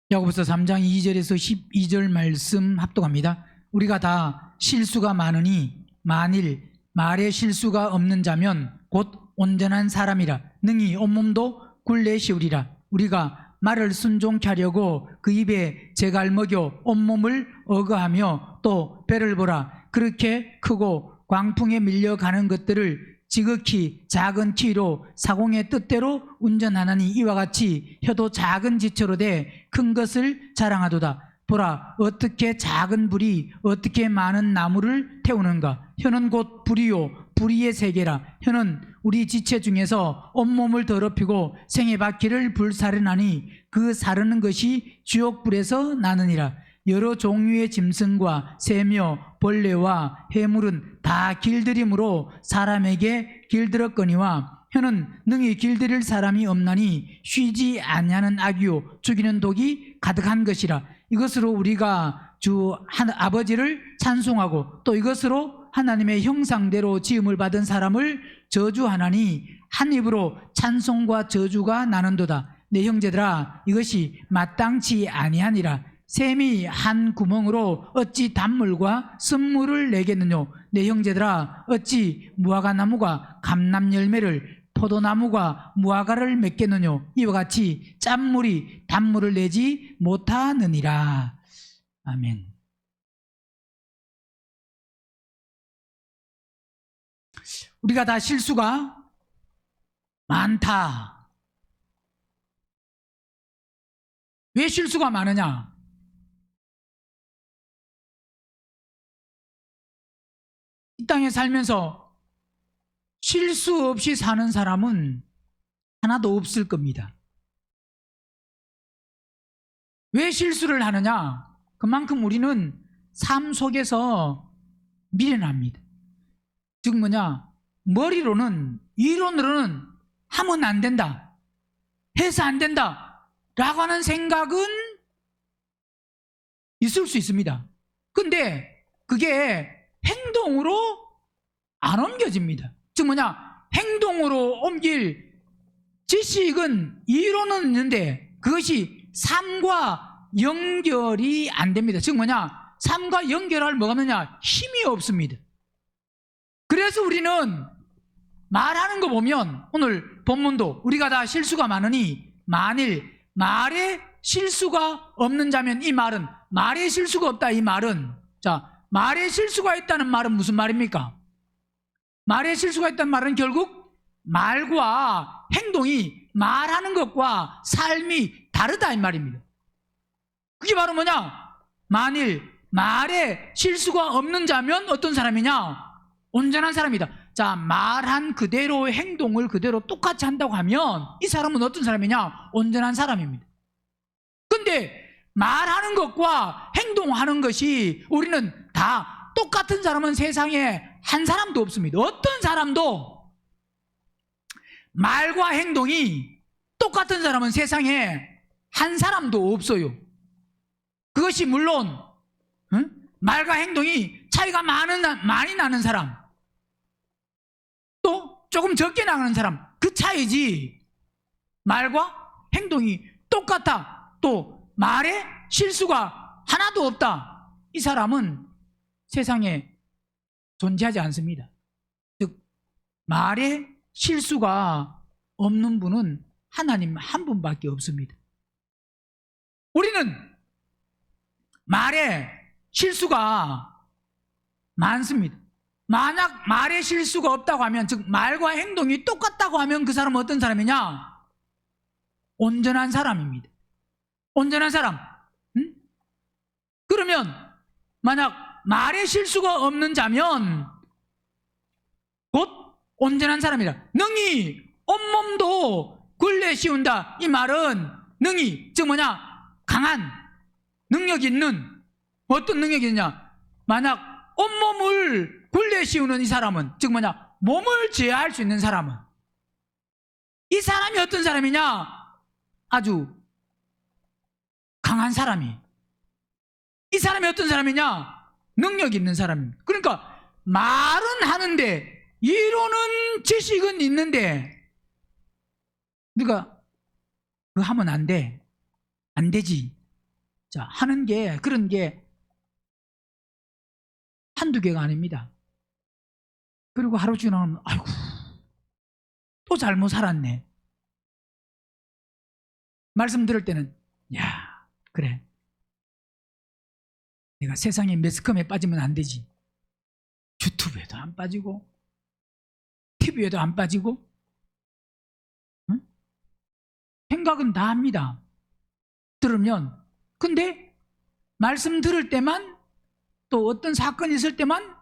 야고보서 3장 2절에서 12절 말씀 합독합니다. 우리가 다 실수가 많으니 만일 말에 실수가 없는 자면 곧 온전한 사람이라 능히 온몸도 굴레시우리라. 우리가 말을 순종케 하려고 그 입에 재갈 먹여 온몸을 어거하며 또 배를 보라. 그렇게 크고 광풍에 밀려가는 것들을 지극히 작은 키로 사공의 뜻대로 운전하나니 이와 같이 혀도 작은 지체로 돼 큰 것을 자랑하도다. 보라, 어떻게 작은 불이 어떻게 많은 나무를 태우는가. 혀는 곧 불이요 불의의 세계라. 혀는 우리 지체 중에서 온몸을 더럽히고 생의 바퀴를 불사르나니 그 사르는 것이 지옥불에서 나느니라. 여러 종류의 짐승과 새며 벌레와 해물은 다 길들임으로 사람에게 길들었거니와 혀는 능히 길들일 사람이 없나니 쉬지 아니하는 악이요 죽이는 독이 가득한 것이라. 이것으로 우리가 주 아버지를 찬송하고 또 이것으로 하나님의 형상대로 지음을 받은 사람을 저주하나니 한 입으로 찬송과 저주가 나는도다. 내 형제들아, 이것이 마땅치 아니하니라. 샘이 한 구멍으로 어찌 단물과 쓴물을 내겠느뇨. 내 형제들아, 어찌 무화과나무가 감람 열매를 포도나무가 무화과를 맺겠느뇨. 이와 같이 짠물이 단물을 내지 못하느니라. 아멘. 우리가 다 실수가 많다. 왜 실수가 많으냐? 이 땅에 살면서 실수 없이 사는 사람은 하나도 없을 겁니다. 왜 실수를 하느냐? 그만큼 우리는 삶 속에서 미련합니다. 즉 뭐냐? 머리로는, 이론으로는 하면 안 된다, 해서 안 된다 라고 하는 생각은 있을 수 있습니다. 근데 그게 행동으로 안 옮겨집니다. 즉 뭐냐? 행동으로 옮길 지식은, 이론은 있는데 그것이 삶과 연결이 안 됩니다. 즉 뭐냐? 삶과 연결할 뭐가 없느냐? 힘이 없습니다. 그래서 우리는 말하는 거 보면, 오늘 본문도 우리가 다 실수가 많으니 만일 말에 실수가 없는 자면, 이 말은 말에 실수가 없다. 이 말은, 자, 말에 실수가 있다는 말은 무슨 말입니까? 말에 실수가 있다는 말은 결국 말과 행동이, 말하는 것과 삶이 다르다 이 말입니다. 그게 바로 뭐냐? 만일 말에 실수가 없는 자면 어떤 사람이냐? 온전한 사람이다. 자, 말한 그대로 행동을 그대로 똑같이 한다고 하면 이 사람은 어떤 사람이냐? 온전한 사람입니다. 근데 말하는 것과 행동하는 것이 우리는 다 똑같은 사람은 세상에 한 사람도 없습니다. 어떤 사람도 말과 행동이 똑같은 사람은 세상에 한 사람도 없어요. 그것이 물론 말과 행동이 차이가 많이 나는 사람, 또 조금 적게 나가는 사람, 그 차이지 말과 행동이 똑같아, 또 말에 실수가 하나도 없다, 이 사람은 세상에 존재하지 않습니다. 즉 말에 실수가 없는 분은 하나님 한 분밖에 없습니다. 우리는 말에 실수가 많습니다. 만약 말에 실수가 없다고 하면, 즉 말과 행동이 똑같다고 하면 그 사람은 어떤 사람이냐? 온전한 사람입니다. 온전한 사람. 그러면 만약 말에 실수가 없는 자면 곧 온전한 사람이라. 능히 온몸도 굴레 씌운다. 이 말은 능히, 즉 뭐냐? 강한 능력 있는, 어떤 능력이 있냐? 만약 온몸을 굴레 씌우는 이 사람은, 즉 뭐냐? 몸을 제어할 수 있는 사람은, 이 사람이 어떤 사람이냐? 아주 강한 사람이. 이 사람이 어떤 사람이냐? 능력 있는 사람입니다. 그러니까 말은 하는데, 이론은 지식은 있는데 우리가 그거 하면 안 돼, 안 되지, 자, 하는 게, 그런 게 한두 개가 아닙니다. 그리고 하루 지나면, 아이고, 또 잘못 살았네. 말씀 들을 때는, 야, 그래. 내가 세상의 매스컴에 빠지면 안 되지. 유튜브에도 안 빠지고, TV에도 안 빠지고, 응? 생각은 다 합니다. 들으면. 근데, 말씀 들을 때만, 또 어떤 사건이 있을 때만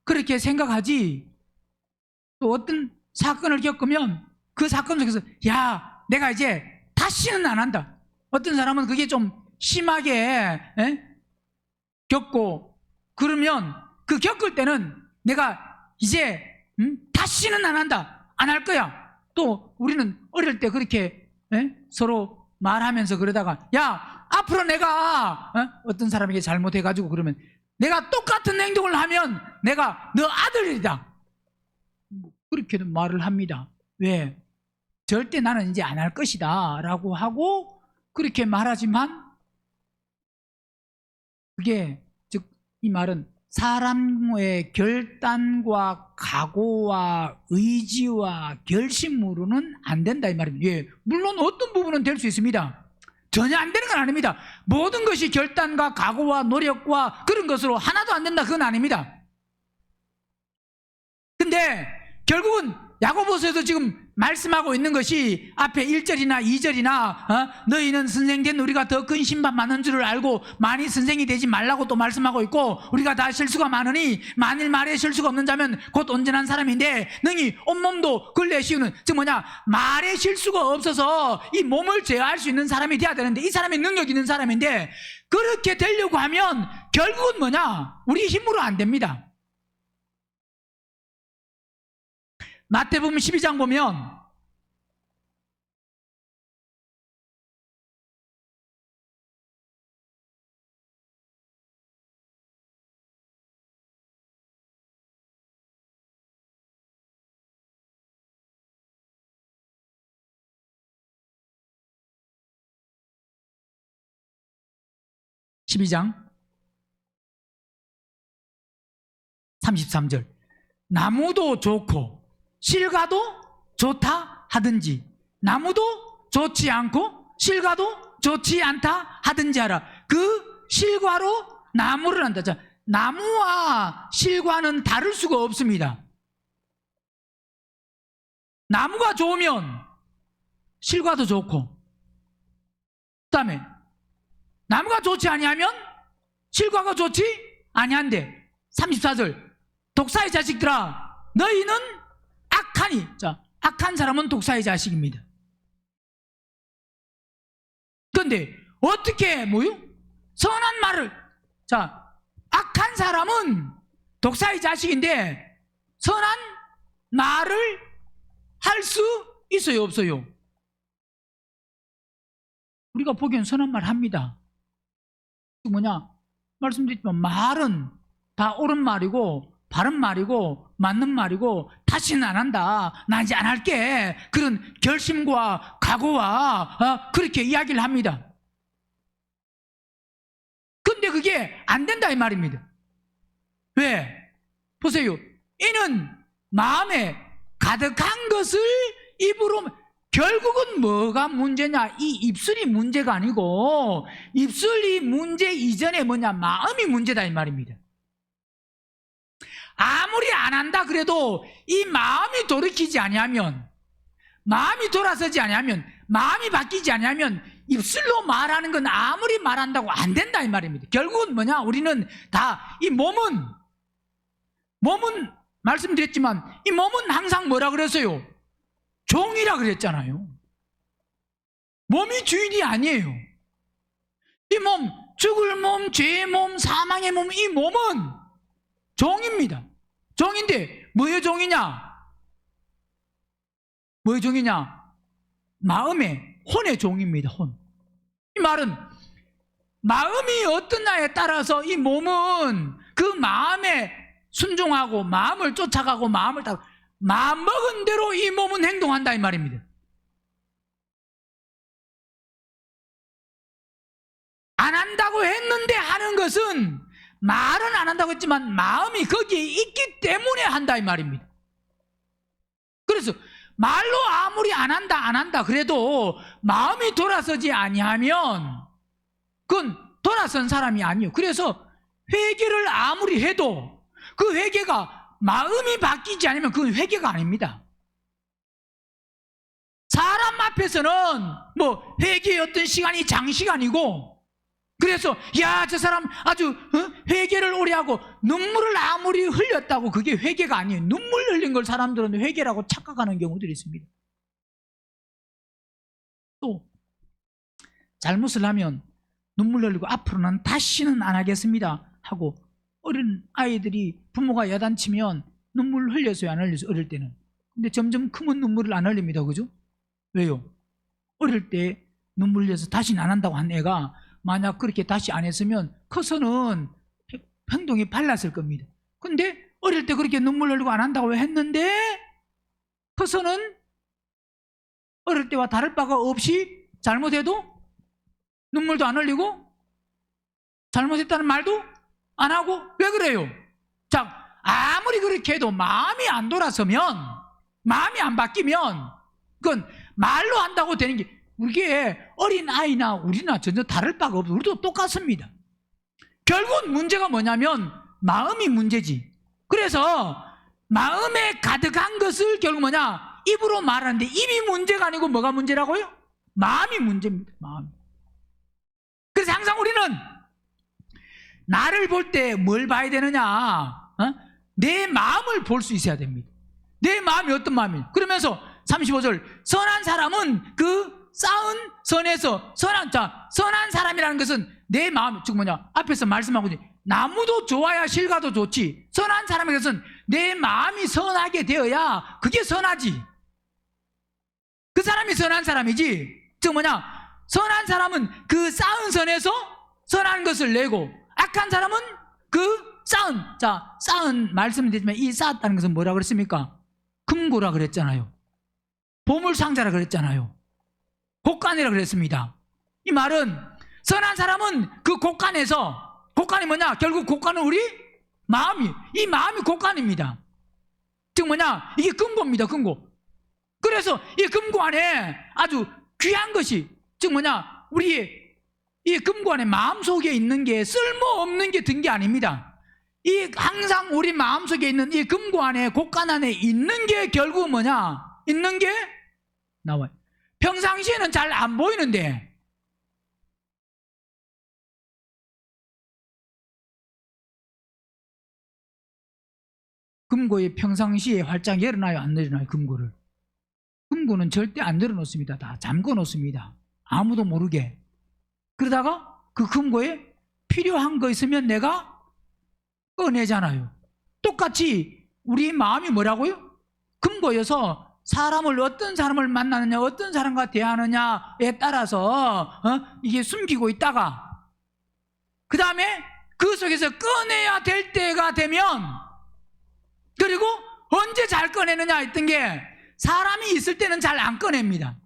그렇게 생각하지, 또 어떤 사건을 겪으면 그 사건 속에서, 야, 내가 이제 다시는 안 한다. 어떤 사람은 그게 좀 심하게 겪고, 그러면 그 겪을 때는 내가 이제 다시는 안 한다, 안 할 거야. 또 우리는 어릴 때 그렇게 서로 말하면서 그러다가, 야, 앞으로 내가 어떤 사람에게 잘못해가지고 그러면 내가 똑같은 행동을 하면 내가 너 아들이다, 그렇게도 말을 합니다. 왜? 절대 나는 이제 안 할 것이다 라고 하고 그렇게 말하지만, 그게 즉 이 말은 사람의 결단과 각오와 의지와 결심으로는 안 된다 이 말입니다. 예, 물론 어떤 부분은 될 수 있습니다. 전혀 안 되는 건 아닙니다. 모든 것이 결단과 각오와 노력과 그런 것으로 하나도 안 된다, 그건 아닙니다. 근데 결국은 야고보서에서 지금 말씀하고 있는 것이 앞에 1절이나 2절이나 너희는 선생된 우리가 더 큰 심판 많은 줄을 알고 많이 선생이 되지 말라고 또 말씀하고 있고, 우리가 다 실수가 많으니 만일 말에 실수가 없는 자면 곧 온전한 사람인데 능히 온몸도 근래 씌우는, 즉 뭐냐, 말에 실수가 없어서 이 몸을 제어할 수 있는 사람이 돼야 되는데, 이 사람이 능력 있는 사람인데, 그렇게 되려고 하면 결국은 뭐냐, 우리 힘으로 안 됩니다. 마태복음 12장 보면 (12장) 33절, 나무도 좋고 실과도 좋다 하든지 나무도 좋지 않고 실과도 좋지 않다 하든지 하라. 그 실과로 나무를 한다. 자, 나무와 실과는 다를 수가 없습니다. 나무가 좋으면 실과도 좋고, 그 다음에 나무가 좋지 아니하면 실과가 좋지 아니한데, 34절, 독사의 자식들아 너희는 악하니. 자, 악한 사람은 독사의 자식입니다. 그런데 어떻게 선한 말을, 자, 악한 사람은 독사의 자식인데 선한 말을 할 수 있어요, 없어요? 우리가 보기엔 선한 말 합니다. 뭐냐, 말씀드렸지만 말은 다 옳은 말이고 바른 말이고 맞는 말이고, 다시는 안 한다, 나 이제 안 할게, 그런 결심과 각오와 그렇게 이야기를 합니다. 근데 그게 안 된다 이 말입니다. 왜? 보세요. 이는 마음에 가득한 것을 입으로, 결국은 뭐가 문제냐, 이 입술이 문제가 아니고 입술이 문제 이전에 뭐냐, 마음이 문제다 이 말입니다. 아무리 안 한다 그래도 이 마음이 돌이키지 아니하면, 마음이 돌아서지 아니하면, 마음이 바뀌지 아니하면 입술로 말하는 건 아무리 말한다고 안 된다 이 말입니다. 결국은 뭐냐, 우리는 다 이 몸은 말씀드렸지만 이 몸은 항상 뭐라 그랬어요? 종이라 그랬잖아요. 몸이 주인이 아니에요. 이 몸, 죽을 몸, 죄의 몸, 사망의 몸, 이 몸은 종입니다. 종인데 뭐의 종이냐? 뭐의 종이냐? 마음의, 혼의 종입니다. 혼. 이 말은 마음이 어떠냐에 따라서 이 몸은 그 마음에 순종하고 마음을 쫓아가고 마음을 따라, 마음 먹은 대로 이 몸은 행동한다 이 말입니다. 안 한다고 했는데 하는 것은 말은 안 한다고 했지만 마음이 거기에 있기 때문에 한다 이 말입니다. 그래서 말로 아무리 안 한다 그래도 마음이 돌아서지 아니하면 그건 돌아선 사람이 아니에요. 그래서 회개를 아무리 해도 그 회개가 마음이 바뀌지 않으면 그건 회개가 아닙니다. 사람 앞에서는 뭐 회개의 어떤 시간이 장시간이고, 그래서 야 저 사람 아주 회개를 오래 하고 눈물을 아무리 흘렸다고 그게 회개가 아니에요. 눈물 흘린 걸 사람들은 회개라고 착각하는 경우들이 있습니다. 또 잘못을 하면 눈물 흘리고 앞으로는 다시는 안 하겠습니다 하고 어린 아이들이 부모가 야단치면 눈물 흘렸어요, 안 흘렸어요? 어릴 때는. 근데 점점 크면 눈물을 안 흘립니다. 그죠? 왜요? 어릴 때 눈물 흘려서 다시는 안 한다고 한 애가 만약 그렇게 다시 안 했으면 커서는 행동이 달랐을 겁니다. 근데 어릴 때 그렇게 눈물 흘리고 안 한다고 했는데 커서는 어릴 때와 다를 바가 없이 잘못해도 눈물도 안 흘리고 잘못했다는 말도 안 하고. 왜 그래요? 자, 아무리 그렇게 해도 마음이 안 돌아서면, 마음이 안 바뀌면 그건 말로 한다고 되는 게, 이게 어린아이나 우리나 전혀 다를 바가 없어요. 우리도 똑같습니다. 결국은 문제가 뭐냐면 마음이 문제지. 그래서 마음에 가득한 것을 결국 뭐냐? 입으로 말하는데 입이 문제가 아니고 뭐가 문제라고요? 마음이 문제입니다. 마음. 그래서 항상 우리는 나를 볼 때 뭘 봐야 되느냐? 내 마음을 볼 수 있어야 됩니다. 내 마음이 어떤 마음이냐? 그러면서 35절, 선한 사람은 그 쌓은 선에서 선한 사람이라는 것은 내 마음, 즉 뭐냐? 앞에서 말씀하고 있지. 나무도 좋아야 실과도 좋지. 선한 사람의 것은 내 마음이 선하게 되어야 그게 선하지. 그 사람이 선한 사람이지. 즉 뭐냐? 선한 사람은 그 쌓은 선에서 선한 것을 내고, 악한 사람은 그 쌓은 말씀이 되지만 이 쌓았다는 것은 뭐라 그랬습니까? 금고라 그랬잖아요. 보물상자라 그랬잖아요. 곡간이라 그랬습니다. 이 말은 선한 사람은 그 곡간에서, 곡간이 뭐냐? 결국 곡간은 우리 마음이, 이 마음이 곡간입니다. 즉 뭐냐? 이게 금고입니다. 금고. 그래서 이 금고 안에 아주 귀한 것이, 즉 뭐냐? 우리의 이 금고 안에 마음속에 있는 게 쓸모없는 게 든 게 아닙니다. 이 항상 우리 마음속에 있는 이 금고 안에, 곡간 안에 있는 게 결국 뭐냐? 있는 게 나와요. 평상시에는 잘 안 보이는데 금고에 평상시에 활짝 열어놔요, 안 열어놔요? 금고를. 금고는 절대 안 열어놓습니다. 다 잠궈 놓습니다. 아무도 모르게. 그러다가 그 금고에 필요한 거 있으면 내가 꺼내잖아요. 똑같이 우리 마음이 뭐라고요? 금고여서 사람을, 어떤 사람을 만나느냐, 어떤 사람과 대하느냐에 따라서 이게 숨기고 있다가 그 다음에 그 속에서 꺼내야 될 때가 되면, 그리고 언제 잘 꺼내느냐 했던 게, 사람이 있을 때는 잘 안 꺼냅니다.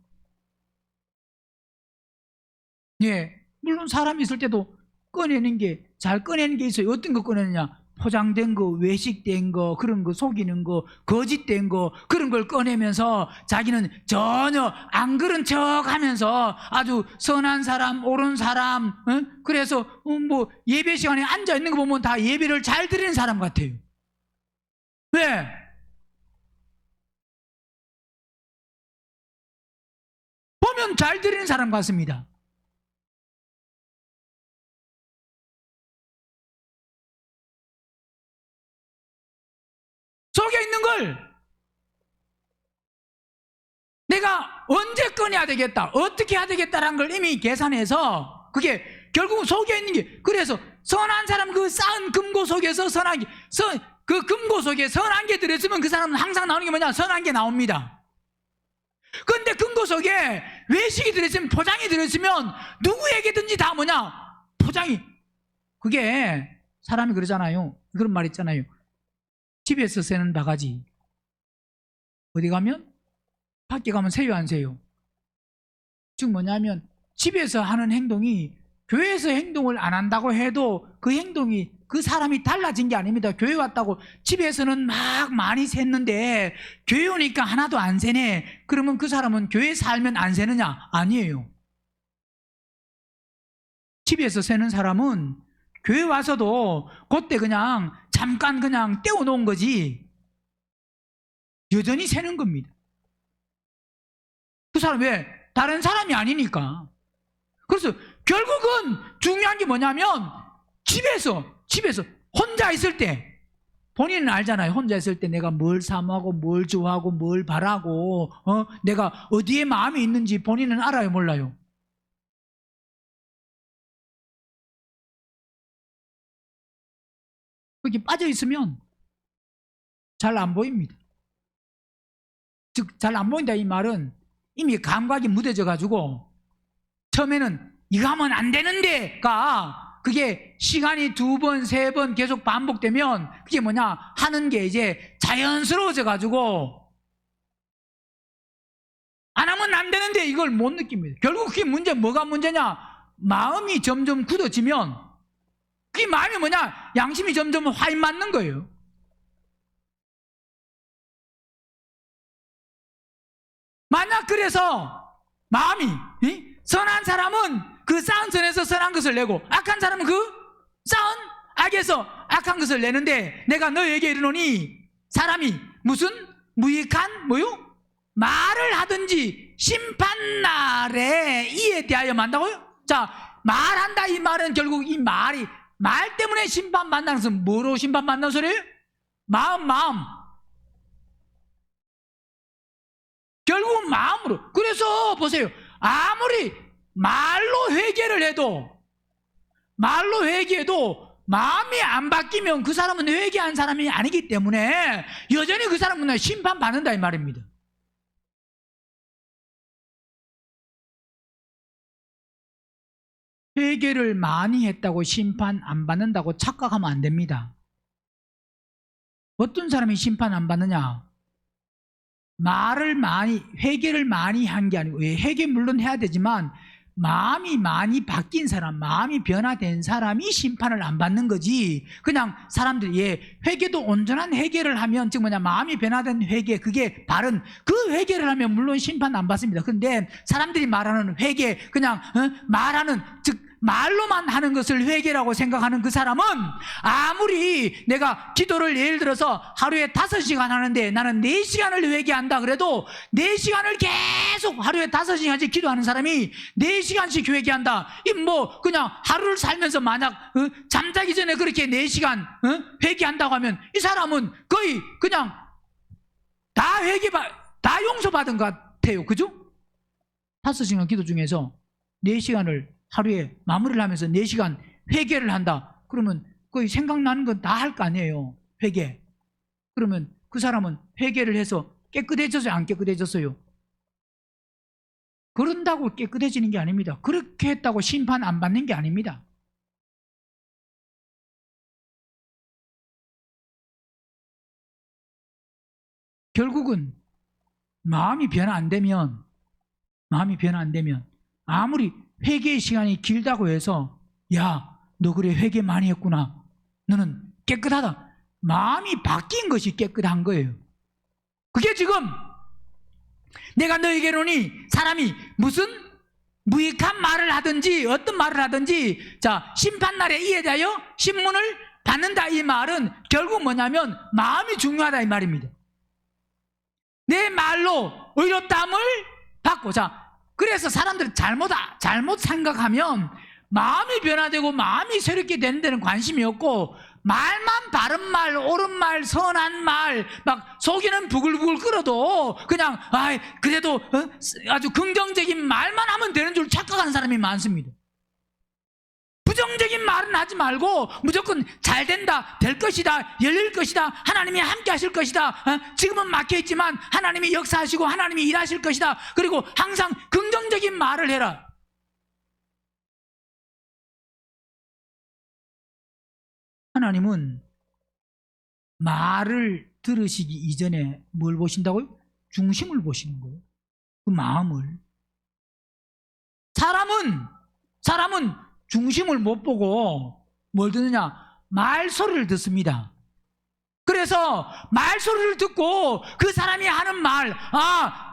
예, 물론 사람이 있을 때도 꺼내는 게, 잘 꺼내는 게 있어요. 어떤 거 꺼내느냐? 포장된 거, 외식된 거, 그런 거, 속이는 거, 거짓된 거, 그런 걸 꺼내면서 자기는 전혀 안 그런 척 하면서 아주 선한 사람, 옳은 사람, 그래서 뭐 예배 시간에 앉아 있는 거 보면 다 예배를 잘 드리는 사람 같아요. 왜? 보면 잘 드리는 사람 같습니다. 속에 있는 걸 내가 언제 꺼내야 되겠다, 어떻게 해야 되겠다라는 걸 이미 계산해서, 그게 결국은 속에 있는 게, 그래서 선한 사람, 그 쌓은 금고 속에서 선한 게, 그 금고 속에 선한 게 들어있으면 그 사람은 항상 나오는 게 뭐냐? 선한 게 나옵니다. 그런데 금고 속에 외식이 들어있으면, 포장이 들어있으면 누구에게든지 다 뭐냐? 포장이. 그게 사람이 그러잖아요. 그런 말 있잖아요. 집에서 새는 바가지 어디 가면, 밖에 가면 새요 안 새요? 즉 뭐냐면 집에서 하는 행동이 교회에서 행동을 안 한다고 해도 그 행동이 그 사람이 달라진 게 아닙니다. 교회 왔다고 집에서는 막 많이 샜는데 교회 오니까 하나도 안 새네. 그러면 그 사람은 교회 살면 안 새느냐? 아니에요. 집에서 새는 사람은 교회 와서도 그때 그냥 잠깐 그냥 떼어놓은 거지 여전히 새는 겁니다. 그 사람 왜? 다른 사람이 아니니까. 그래서 결국은 중요한 게 뭐냐면 집에서 혼자 있을 때 본인은 알잖아요. 혼자 있을 때 내가 뭘 사모하고 뭘 좋아하고 뭘 바라고 내가 어디에 마음이 있는지 본인은 알아요, 몰라요? 거기 빠져 있으면 잘 안 보입니다. 즉 잘 안 보인다 이 말은 이미 감각이 무뎌져 가지고 처음에는 이거 하면 안 되는데가 그게 시간이 2번, 3번 계속 반복되면 그게 뭐냐 하는 게 이제 자연스러워져 가지고 안 하면 안 되는데 이걸 못 느낍니다. 결국 그게 뭐가 문제냐? 마음이 점점 굳어지면 그게 마음이 뭐냐? 양심이 점점 화인 맞는 거예요. 만약 그래서 마음이 선한 사람은 그 쌓은 선에서 선한 것을 내고 악한 사람은 그 쌓은 악에서 악한 것을 내는데 내가 너에게 이르노니 사람이 무슨 무익한 뭐요? 말을 하든지 심판날에 이에 대하여 만다고요? 자, 말한다 이 말은 결국 이 말이 말 때문에 심판받는 것은 뭐로 심판받는 소리예요? 마음 결국은 마음으로. 그래서 보세요. 아무리 말로 회개해도 마음이 안 바뀌면 그 사람은 회개한 사람이 아니기 때문에 여전히 그 사람은 심판받는다 이 말입니다. 회개를 많이 했다고 심판 안 받는다고 착각하면 안 됩니다. 어떤 사람이 심판 안 받느냐? 회개를 많이 한 게 아니고, 회개 물론 해야 되지만, 마음이 많이 바뀐 사람, 마음이 변화된 사람이 심판을 안 받는 거지. 그냥 사람들이, 회개도 온전한 회개를 하면, 즉 마음이 변화된 회개, 그게 바른, 그 회개를 하면 물론 심판 안 받습니다. 근데 사람들이 말하는 회개, 그냥, 말하는, 즉, 말로만 하는 것을 회개라고 생각하는 그 사람은 아무리 내가 기도를 예를 들어서 하루에 5시간 하는데 나는 4시간을 회개한다 그래도 4시간을 계속 하루에 5시간씩 기도하는 사람이 4시간씩 회개한다. 이 그냥 하루를 살면서 만약 잠자기 전에 그렇게 4시간 회개한다고 하면 이 사람은 거의 그냥 다 용서받은 것 같아요. 그죠? 5시간 기도 중에서 4시간을 하루에 마무리를 하면서 4시간 회개를 한다. 그러면 거의 생각나는 건 다 할 거 아니에요. 회개. 그러면 그 사람은 회개를 해서 깨끗해졌어요? 안 깨끗해졌어요? 그런다고 깨끗해지는 게 아닙니다. 그렇게 했다고 심판 안 받는 게 아닙니다. 결국은 마음이 변화 안 되면 아무리 회개의 시간이 길다고 해서 야, 너 그래 회개 많이 했구나. 너는 깨끗하다. 마음이 바뀐 것이 깨끗한 거예요. 그게 지금 내가 너에게 이르노니 사람이 무슨 무익한 말을 하든지 어떤 말을 하든지 자, 심판날에 이에 대하여 신문을 받는다 이 말은 결국 뭐냐면 마음이 중요하다 이 말입니다. 내 말로 의롭다함을 받고 자, 그래서 사람들은 잘못 생각하면 마음이 변화되고 마음이 새롭게 되는 데는 관심이 없고 말만 바른 말, 옳은 말, 선한 말 막 속이는 부글부글 끓어도 그냥 그래도 아주 긍정적인 말만 하면 되는 줄 착각하는 사람이 많습니다. 부정적인 말은 하지 말고 무조건 잘 된다, 될 것이다, 열릴 것이다, 하나님이 함께 하실 것이다, 지금은 막혀있지만 하나님이 역사하시고 하나님이 일하실 것이다. 그리고 항상 긍정적인 말을 해라. 하나님은 말을 들으시기 이전에 뭘 보신다고요? 중심을 보시는 거예요. 그 마음을. 사람은 중심을 못 보고 뭘 듣느냐? 말소리를 듣습니다. 그래서 말소리를 듣고 그 사람이 하는 말,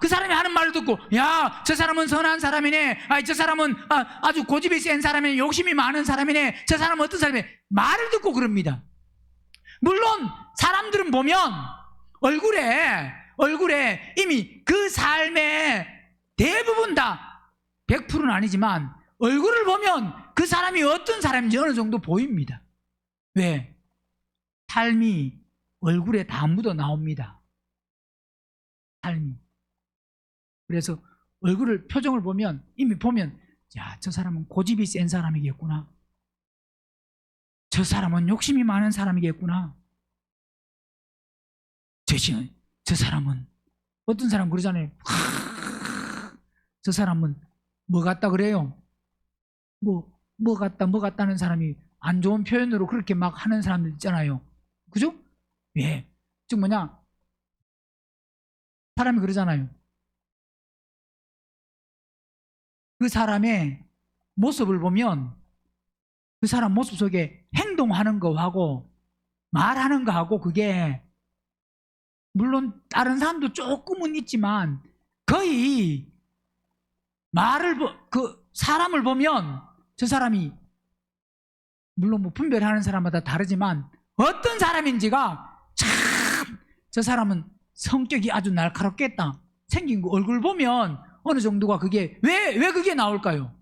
그 사람이 하는 말을 듣고, 야, 저 사람은 선한 사람이네. 저 사람은 아주 고집이 센 사람이네. 욕심이 많은 사람이네. 저 사람은 어떤 사람이네. 말을 듣고 그럽니다. 물론 사람들은 보면 얼굴에 이미 그 삶의 대부분 다 100%는 아니지만 얼굴을 보면 그 사람이 어떤 사람인지 어느 정도 보입니다. 왜? 삶이 얼굴에 다 묻어 나옵니다. 삶이. 그래서 얼굴을, 표정을 보면 이미 보면, 야, 저 사람은 고집이 센 사람이겠구나. 저 사람은 욕심이 많은 사람이겠구나. 저 사람은, 어떤 사람 그러잖아요. 저 사람은 뭐 같다 그래요? 뭐 같다는 사람이 안 좋은 표현으로 그렇게 막 하는 사람들 있잖아요. 그죠? 예. 즉 뭐냐? 사람이 그러잖아요. 그 사람의 모습을 보면 그 사람 모습 속에 행동하는 거하고 말하는 거하고 그게 물론 다른 사람도 조금은 있지만 거의 그 사람을 보면 저 사람이 물론 뭐 분별하는 사람마다 다르지만 어떤 사람인지가 참 저 사람은 성격이 아주 날카롭겠다. 생긴 거 얼굴 보면 어느 정도가 그게 왜 그게 나올까요?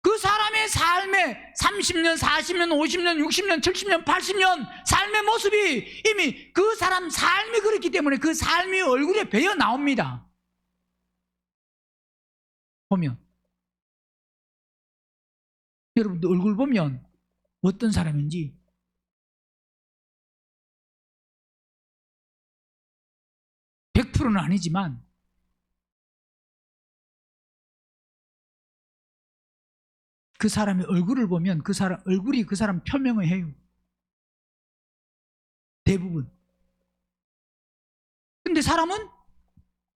그 사람의 삶의 30년, 40년, 50년, 60년, 70년, 80년 삶의 모습이 이미 그 사람 삶이 그렇기 때문에 그 삶이 얼굴에 배어 나옵니다. 보면 여러분들 얼굴 보면 어떤 사람인지 (100%는) 아니지만 그 사람의 얼굴을 보면 그 사람 얼굴이 그 사람 표명을 해요. 대부분. 근데 사람은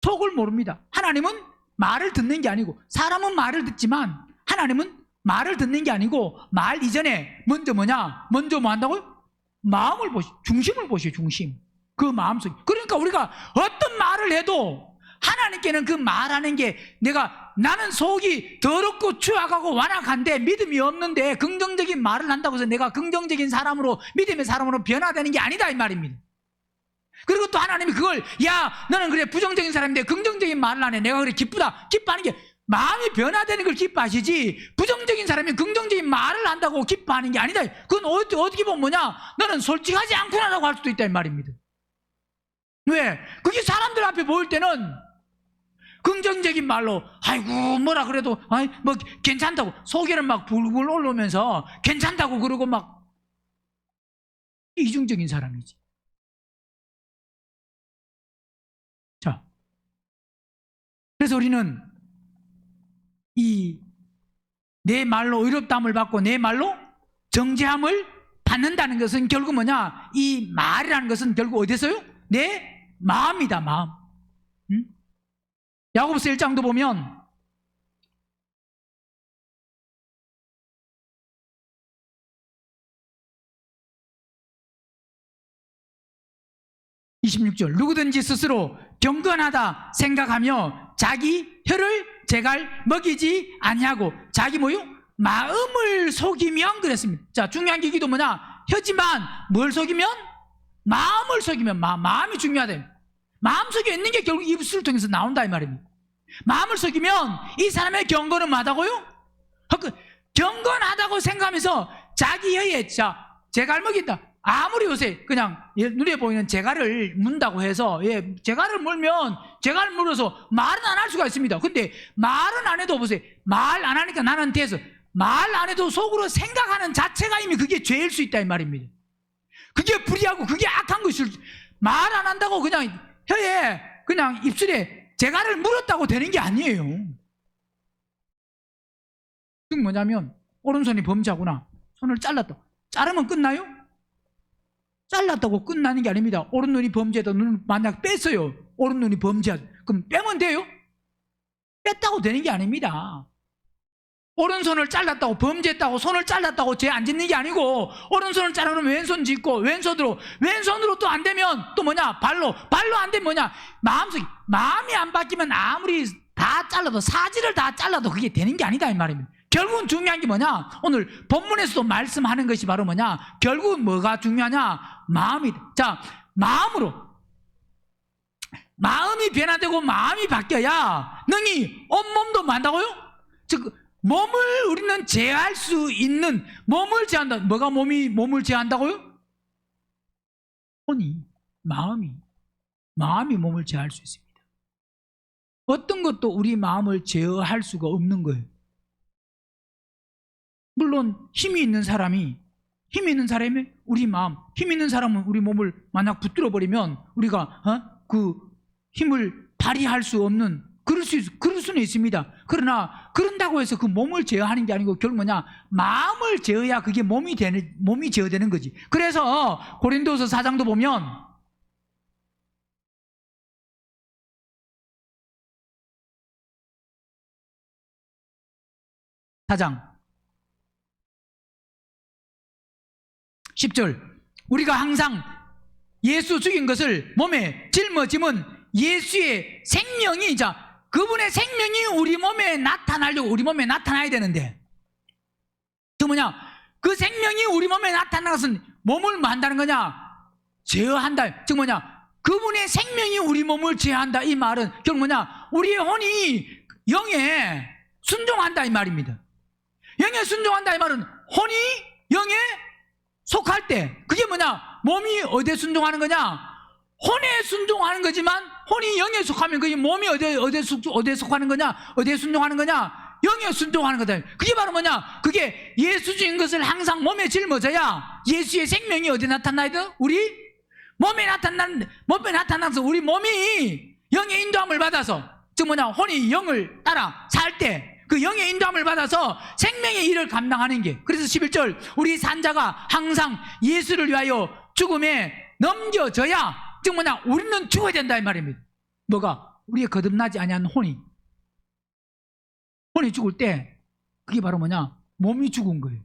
속을 모릅니다. 하나님은 말을 듣는 게 아니고, 사람은 말을 듣지만 하나님은 말을 듣는 게 아니고 말 이전에 먼저 뭐냐? 먼저 뭐 한다고요? 마음을 중심을 보시오. 중심. 그 마음속. 그러니까 우리가 어떤 말을 해도 하나님께는 그 말하는 게 나는 속이 더럽고 추악하고 완악한데 믿음이 없는데 긍정적인 말을 한다고 해서 내가 긍정적인 사람으로, 믿음의 사람으로 변화되는 게 아니다 이 말입니다. 그리고 또 하나님이 그걸, 야, 너는 그래 부정적인 사람인데 긍정적인 말을 안 해. 내가 그래 기쁘다. 기뻐하는 게 마음이 변화되는 걸 기뻐하시지, 부정적인 사람이 긍정적인 말을 한다고 기뻐하는 게 아니다. 그건 어떻게 보면 뭐냐? 너는 솔직하지 않구나라고 할 수도 있다 이 말입니다. 왜? 그게 사람들 앞에 보일 때는 긍정적인 말로 아이고 뭐라 그래도 뭐 괜찮다고, 속에는 막 불불 올라오면서 괜찮다고 그러고 막 이중적인 사람이지. 자, 그래서 우리는 이 내 말로 의롭다함을 받고 내 말로 정죄함을 받는다는 것은 결국 뭐냐? 이 말이라는 것은 결국 어디서요? 내 마음이다, 마음. 응? 야고보서 1장도 보면 (26절) 누구든지 스스로 경건하다 생각하며 자기 혀를 제갈 먹이지 아니하고 자기 뭐요? 마음을 속이면 그랬습니다. 자, 중요한 게 이게 뭐냐? 혀지만 뭘 속이면? 마음을 속이면. 마음이 중요하다. 마음속에 있는 게 결국 입술을 통해서 나온다 이 말입니다. 마음을 속이면 이 사람의 경건은 뭐다고요? 경건하다고 생각하면서 자기 혀에 제갈 먹인다. 아무리 요새 그냥 눈에 보이는 제갈을 문다고 해서 제갈을 물면 제갈을 물어서 말은 안 할 수가 있습니다. 근데 말은 안 해도 보세요. 말 안 하니까 나는 돼서 말 안 해도 속으로 생각하는 자체가 이미 그게 죄일 수 있다 이 말입니다. 그게 불의하고 그게 악한 것일, 말 안 한다고 그냥 혀에 그냥 입술에 제갈을 물었다고 되는 게 아니에요. 즉 뭐냐면 오른손이 범죄하구나. 손을 잘랐다. 자르면 끝나요? 잘랐다고 끝나는 게 아닙니다. 오른눈이 범죄하다 눈을 만약 뺐어요. 오른눈이 범죄하다. 그럼 빼면 돼요? 뺐다고 되는 게 아닙니다. 오른손을 잘랐다고 범죄했다고 손을 잘랐다고 죄 안 짓는 게 아니고, 오른손을 자르면 왼손 짓고, 왼손으로 또 안 되면 또 뭐냐, 발로 안 되면 뭐냐, 마음이 안 바뀌면 아무리 다 잘라도, 사지를 다 잘라도 그게 되는 게 아니다 이 말입니다. 결국은 중요한 게 뭐냐, 오늘 본문에서도 말씀하는 것이 바로 뭐냐, 결국은 뭐가 중요하냐, 마음이. 자, 마음이 변화되고 마음이 바뀌어야 능히 온몸도 만다고요? 즉 몸을 우리는 제어할 수 있는, 몸을 제한다. 뭐가 몸을 제한다고요? 마음이 몸을 제어할 수 있습니다. 어떤 것도 우리 마음을 제어할 수가 없는 거예요. 물론 힘이 있는 사람이 우리 마음, 힘 있는 사람은 우리 몸을 만약 붙들어 버리면 우리가 그 힘을 발휘할 수 없는, 그럴 수는 있습니다. 그러나 그런다고 해서 그 몸을 제어하는 게 아니고 결국 뭐냐, 마음을 제어야 그게 몸이 제어되는 거지. 그래서 고린도서 4장도 보면 (4장) 10절, 우리가 항상 예수 죽인 것을 몸에 짊어짐은 예수의 생명이, 그분의 생명이 우리 몸에 나타나려고, 우리 몸에 나타나야 되는데, 그 뭐냐, 그 생명이 우리 몸에 나타나는 것은 몸을 뭐 한다는 거냐, 제어한다. 즉 뭐냐, 그분의 생명이 우리 몸을 제어한다. 이 말은 결국 뭐냐, 우리의 혼이 영에 순종한다 이 말입니다. 영에 순종한다 이 말은 혼이 영에 속할 때, 그게 뭐냐, 몸이 어디에 순종하는 거냐, 혼에 순종하는 거지만 혼이 영에 속하면 그게 몸이 어디에 속하는 거냐, 어디에 순종하는 거냐, 영에 순종하는 거다. 그게 바로 뭐냐, 그게 예수 죽인 것을 항상 몸에 짊어져야 예수의 생명이 어디에 나타나야 돼? 우리 몸에 나타나서 우리 몸이 영의 인도함을 받아서, 즉 뭐냐, 혼이 영을 따라 살 때 그 영의 인도함을 받아서 생명의 일을 감당하는 게. 그래서 11절, 우리 산자가 항상 예수를 위하여 죽음에 넘겨져야, 즉 뭐냐, 우리는 죽어야 된다 이 말입니다. 뭐가? 우리의 거듭나지 아니한 혼이 죽을 때, 그게 바로 뭐냐, 몸이 죽은 거예요.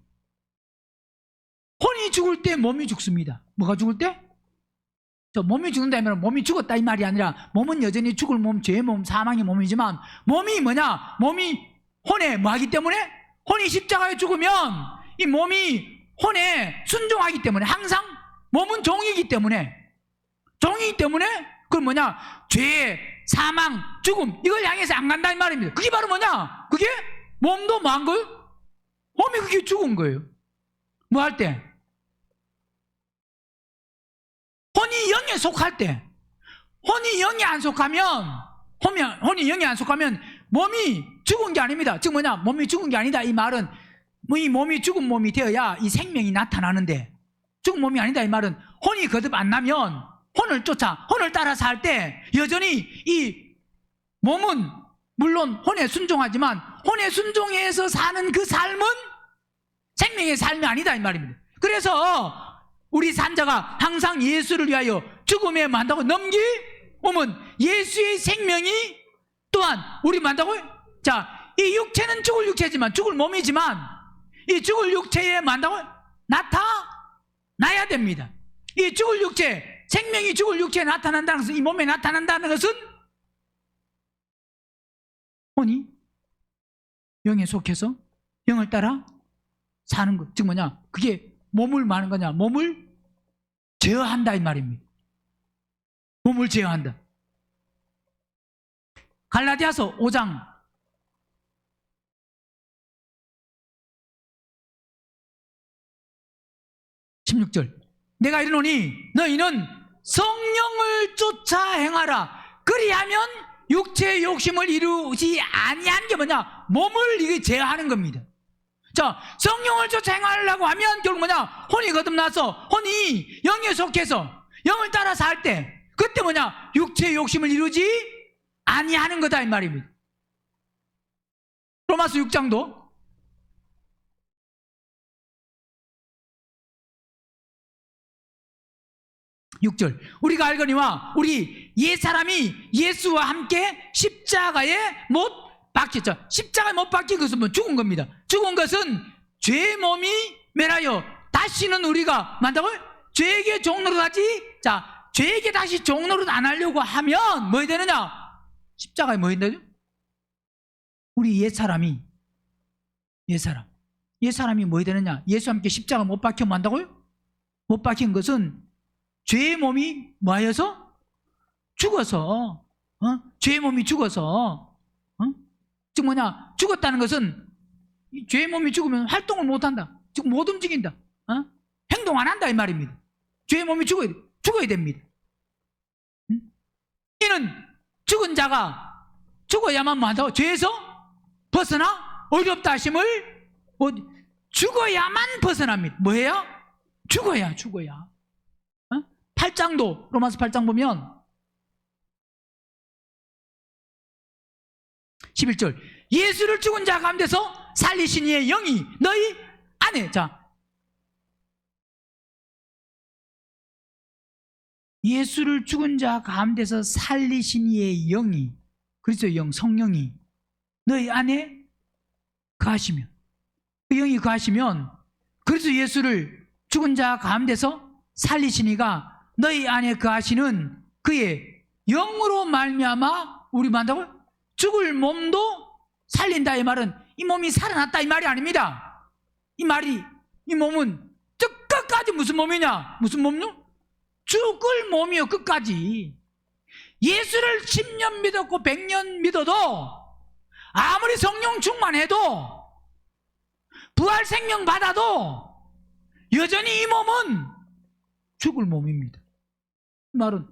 혼이 죽을 때 몸이 죽습니다. 뭐가 죽을 때? 몸이 죽는다 이 말은 몸이 죽었다 이 말이 아니라, 몸은 여전히 죽을 몸, 죄의 몸, 사망의 몸이지만 몸이 뭐냐, 몸이 혼에 뭐 하기 때문에, 혼이 십자가에 죽으면 이 몸이 혼에 순종하기 때문에, 항상 몸은 종이기 때문에 그건 뭐냐, 죄, 사망, 죽음, 이걸 향해서 안 간다 이 말입니다. 그게 바로 뭐냐, 그게 몸도 뭐 한 거예요? 몸이 그게 죽은 거예요. 뭐 할 때? 혼이 영에 속할 때. 혼이 영에 안 속하면 몸이 죽은 게 아닙니다. 즉 뭐냐, 몸이 죽은 게 아니다 이 말은, 이 몸이 죽은 몸이 되어야 이 생명이 나타나는데, 죽은 몸이 아니다 이 말은 혼이 거듭 안 나면 혼을 따라서 할 때 여전히 이 몸은 물론 혼에 순종하지만 혼에 순종해서 사는 그 삶은 생명의 삶이 아니다 이 말입니다. 그래서 우리 산자가 항상 예수를 위하여 죽음에 만다고 넘기오면 예수의 생명이 또한 우리 만다고요? 자, 이 육체는 죽을 육체지만, 죽을 몸이지만 이 죽을 육체에 만다고요? 나타나야 됩니다. 이 죽을 육체, 생명이 죽을 육체에 나타난다는 것은, 이 몸에 나타난다는 것은 혼이 영에 속해서 영을 따라 사는 것. 즉 뭐냐, 그게 몸을 마는 거냐, 몸을 제어한다 이 말입니다. 몸을 제어한다. 갈라디아서 5장 16절, 내가 이르노니 너희는 성령을 쫓아 행하라. 그리하면 육체의 욕심을 이루지 아니한 게 뭐냐, 몸을 이게 제어하는 겁니다. 자, 성령을 쫓아 행하려고 하면 결국 뭐냐, 혼이 거듭나서 혼이 영에 속해서 영을 따라서 할 때, 그때 뭐냐, 육체의 욕심을 이루지 아니하는 거다 이 말입니다. 로마서 6장도 6절, 우리가 알거니와 우리 옛사람이 예수와 함께 십자가에 못 박혔죠. 십자가에 못 박힌 것은 뭐 죽은 겁니다. 죽은 것은 죄의 몸이 매라여 다시는 우리가 만다고요? 죄에게 종노릇하지. 자, 죄에게 다시 종노릇 안 하려고 하면 뭐 해야 되느냐? 십자가에 뭐 해야 되죠? 우리 옛사람이 뭐 해야 되느냐? 예수와 함께 십자가 못 박히면 한다고요? 못 박힌 것은 죄의 몸이 뭐 하여서? 죽어서, 죄의 몸이 죽어서, 즉 뭐냐? 죽었다는 것은 죄의 몸이 죽으면 활동을 못 한다. 즉 못 움직인다. 행동 안 한다 이 말입니다. 죄의 몸이 죽어야 됩니다. 이는 죽은 자가 죽어야만 뭐 한다고? 죄에서 벗어나 어렵다 하심을 죽어야만 벗어납니다. 뭐예요? 죽어야. 8장도 로마서 8장 보면 11절 예수를 죽은 자 가운데서 살리신 이의 영이 너희 안에. 자, 예수를 죽은 자 가운데서 살리신 이의 영이, 그리스도의 영, 성령이 너희 안에 거하시면, 그 영이 거하시면 그리스도 예수를 죽은 자 가운데서 살리신 이가 너희 안에 거하시는 그의 영으로 말미암아 우리 만다고 죽을 몸도 살린다. 이 말은 이 몸이 살아났다 이 말이 아닙니다. 이 몸은 끝까지 무슨 몸이냐? 무슨 몸요? 죽을 몸이요. 끝까지. 예수를 10년 믿었고 100년 믿어도 아무리 성령 충만해도 부활 생명 받아도 여전히 이 몸은 죽을 몸입니다. 이 말은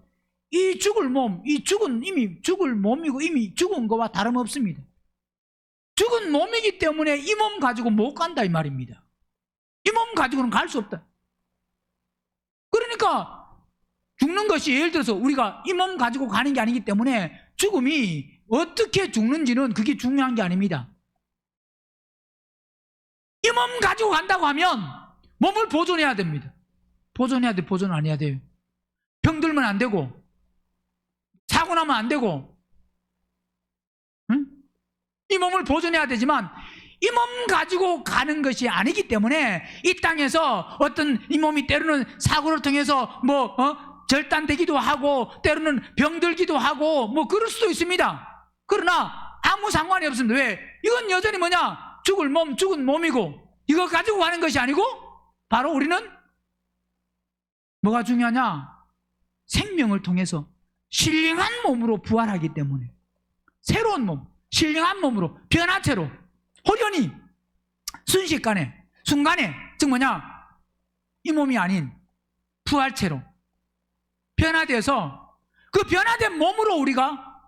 이 죽을 몸, 이 죽은 이미 죽을 몸이고 이미 죽은 거와 다름없습니다. 죽은 몸이기 때문에 이 몸 가지고 못 간다 이 말입니다. 이 몸 가지고는 갈 수 없다. 그러니까 죽는 것이 예를 들어서 우리가 이 몸 가지고 가는 게 아니기 때문에 죽음이 어떻게 죽는지는 그게 중요한 게 아닙니다. 이 몸 가지고 간다고 하면 몸을 보존해야 됩니다. 보존해야 돼, 보존 안 해야 돼요. 병들면 안 되고 사고 나면 안 되고, 응? 이 몸을 보존해야 되지만 이 몸 가지고 가는 것이 아니기 때문에 이 땅에서 어떤 이 몸이 때로는 사고를 통해서 절단되기도 하고 때로는 병들기도 하고 뭐 그럴 수도 있습니다. 그러나 아무 상관이 없습니다. 왜? 이건 여전히 뭐냐? 죽을 몸, 죽은 몸이고 이거 가지고 가는 것이 아니고 바로 우리는 뭐가 중요하냐? 생명을 통해서 신령한 몸으로 부활하기 때문에 새로운 몸, 신령한 몸으로 변화체로 호련히 순식간에 순간에 즉 뭐냐? 이 몸이 아닌 부활체로 변화돼서 그 변화된 몸으로 우리가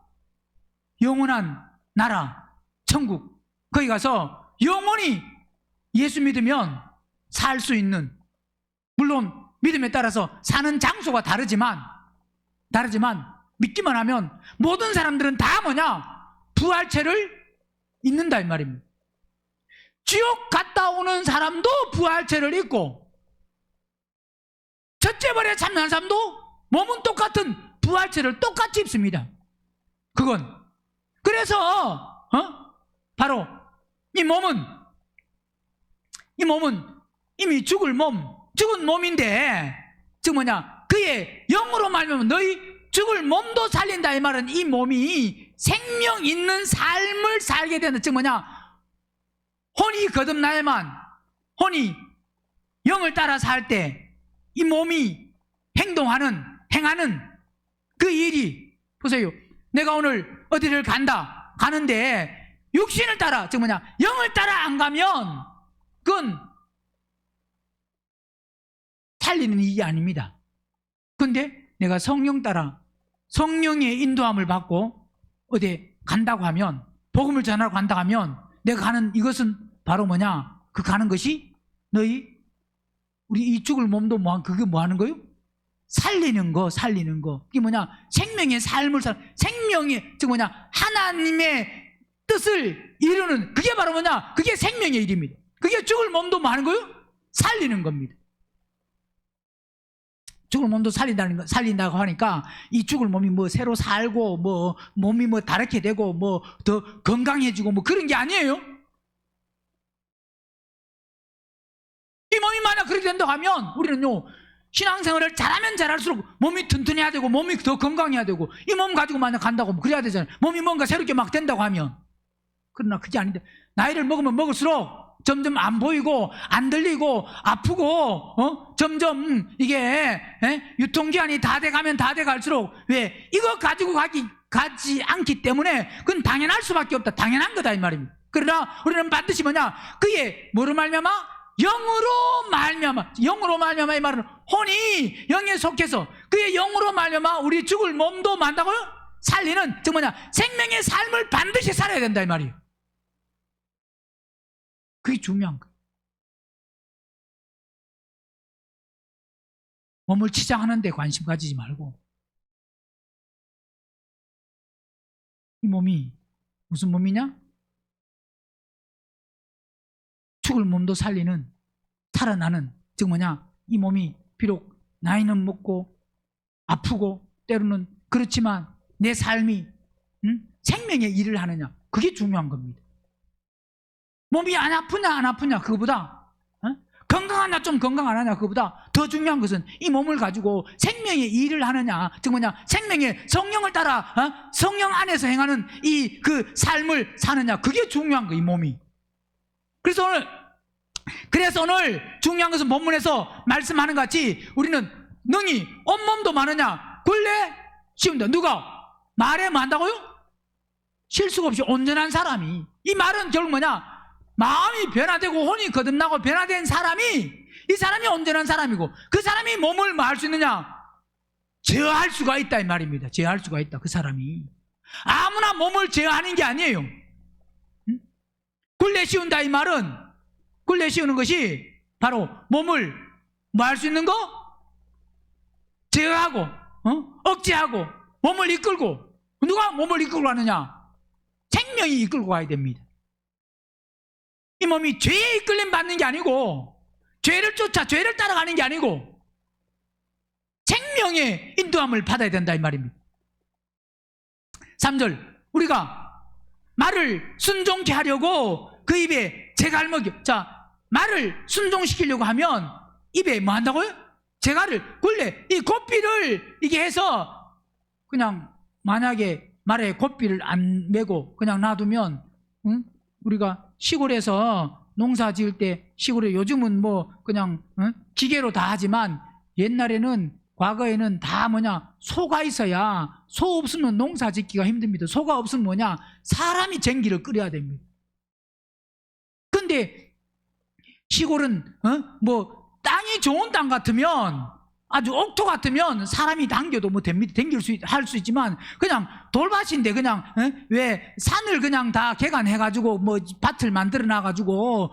영원한 나라, 천국 거기 가서 영원히 예수 믿으면 살 수 있는, 물론 믿음에 따라서 사는 장소가 다르지만 믿기만 하면 모든 사람들은 다 뭐냐? 부활체를 입는다 이 말입니다. 지옥 갔다 오는 사람도 부활체를 입고 첫째벌에 참여한 사람도 몸은 똑같은 부활체를 똑같이 입습니다. 그건 그래서 바로 이 몸은 이미 죽은 몸인데 즉 뭐냐? 그의 영으로 말하면 너희 죽을 몸도 살린다 이 말은 이 몸이 생명 있는 삶을 살게 된다. 즉 뭐냐? 혼이 거듭나야만, 혼이 영을 따라 살 때 이 몸이 행하는 그 일이, 보세요. 내가 오늘 어디를 가는데 육신을 따라, 즉 뭐냐? 영을 따라 안 가면 그건 살리는 일이 아닙니다. 근데 내가 성령 따라 성령의 인도함을 받고 어디 간다고 하면, 복음을 전하러 간다고 하면 내가 가는 이것은 바로 뭐냐? 그 가는 것이 우리 이 죽을 몸도 그게 뭐 하는 거요? 살리는 거. 그게 뭐냐? 생명의 삶을 생명의, 즉 뭐냐? 하나님의 뜻을 이루는, 그게 바로 뭐냐? 그게 생명의 일입니다. 그게 죽을 몸도 뭐 하는 거요? 살리는 겁니다. 죽을 몸도 살린다고 하니까 이 죽을 몸이 뭐 새로 살고 뭐 몸이 뭐 다르게 되고 뭐 더 건강해지고 뭐 그런 게 아니에요. 이 몸이 만약 그렇게 된다고 하면 우리는요, 신앙생활을 잘하면 잘할수록 몸이 튼튼해야 되고 몸이 더 건강해야 되고 이 몸 가지고 만약 간다고 그래야 되잖아요. 몸이 뭔가 새롭게 막 된다고 하면. 그러나 그게 아닌데 나이를 먹으면 먹을수록 점점 안 보이고 안 들리고 아프고 점점 이게 유통기한이 다 돼가면 다 돼갈수록 왜 이거 가지고 가지 않기 때문에 그건 당연할 수밖에 없다. 당연한 거다 이 말입니다. 그러나 우리는 반드시 뭐냐, 그의 뭐로 말미암아? 영으로 말미암아. 영으로 말미암아 이 말은 혼이 영에 속해서 그의 영으로 말미암아 우리 죽을 몸도 만다고요? 살리는, 즉 뭐냐, 생명의 삶을 반드시 살아야 된다 이 말이에요. 그게 중요한 거예요. 몸을 치장하는 데 관심 가지지 말고 이 몸이 무슨 몸이냐? 죽을 몸도 살리는, 살아나는, 즉 뭐냐, 이 몸이 비록 나이는 먹고 아프고 때로는 그렇지만 내 삶이 생명의 일을 하느냐, 그게 중요한 겁니다. 몸이 안 아프냐 안 아프냐 그거보다 건강하냐 좀 건강하냐 그거보다 더 중요한 것은 이 몸을 가지고 생명의 일을 하느냐, 즉 뭐냐, 생명의 성령을 따라 성령 안에서 행하는 이 그 삶을 사느냐, 그게 중요한 거예요 이 몸이. 그래서 오늘 중요한 것은 본문에서 말씀하는 것 같이 우리는 능히 온몸도 많으냐 굴레 씌운다. 누가? 말에 많다고요? 실수가 없이 온전한 사람이. 이 말은 결국 뭐냐, 마음이 변화되고 혼이 거듭나고 변화된 사람이, 이 사람이 온전한 사람이고 그 사람이 몸을 뭐 할 수 있느냐? 제어할 수가 있다 이 말입니다. 제어할 수가 있다. 그 사람이 아무나 몸을 제어하는 게 아니에요. 굴레 씌운다 이 말은, 굴레 씌우는 것이 바로 몸을 뭐 할 수 있는 거? 제어하고 억제하고 몸을 이끌고. 누가 몸을 이끌고 가느냐? 생명이 이끌고 가야 됩니다. 이 몸이 죄에 이끌림 받는 게 아니고 죄를 쫓아 죄를 따라가는 게 아니고 생명의 인도함을 받아야 된다 이 말입니다. 3절, 우리가 말을 순종케 하려고 그 입에 재갈 먹여. 자, 말을 순종시키려고 하면 입에 뭐 한다고요? 재갈을, 굴레, 이 고삐를 이게 해서 그냥 만약에 말에 고삐를 안 메고 그냥 놔두면 우리가 시골에서 농사 지을 때, 시골에 요즘은 뭐 그냥 기계로 다 하지만 옛날에는, 과거에는 다 뭐냐, 소가 있어야, 소 없으면 농사 짓기가 힘듭니다. 소가 없으면 뭐냐, 사람이 쟁기를 끓여야 됩니다. 근데 시골은 뭐 땅이 좋은 땅 같으면, 아주 옥토 같으면 사람이 당겨도 뭐 됩니다. 할 수 있지만 그냥 돌밭인데 그냥 왜 산을 그냥 다 개간해가지고 뭐 밭을 만들어 놔가지고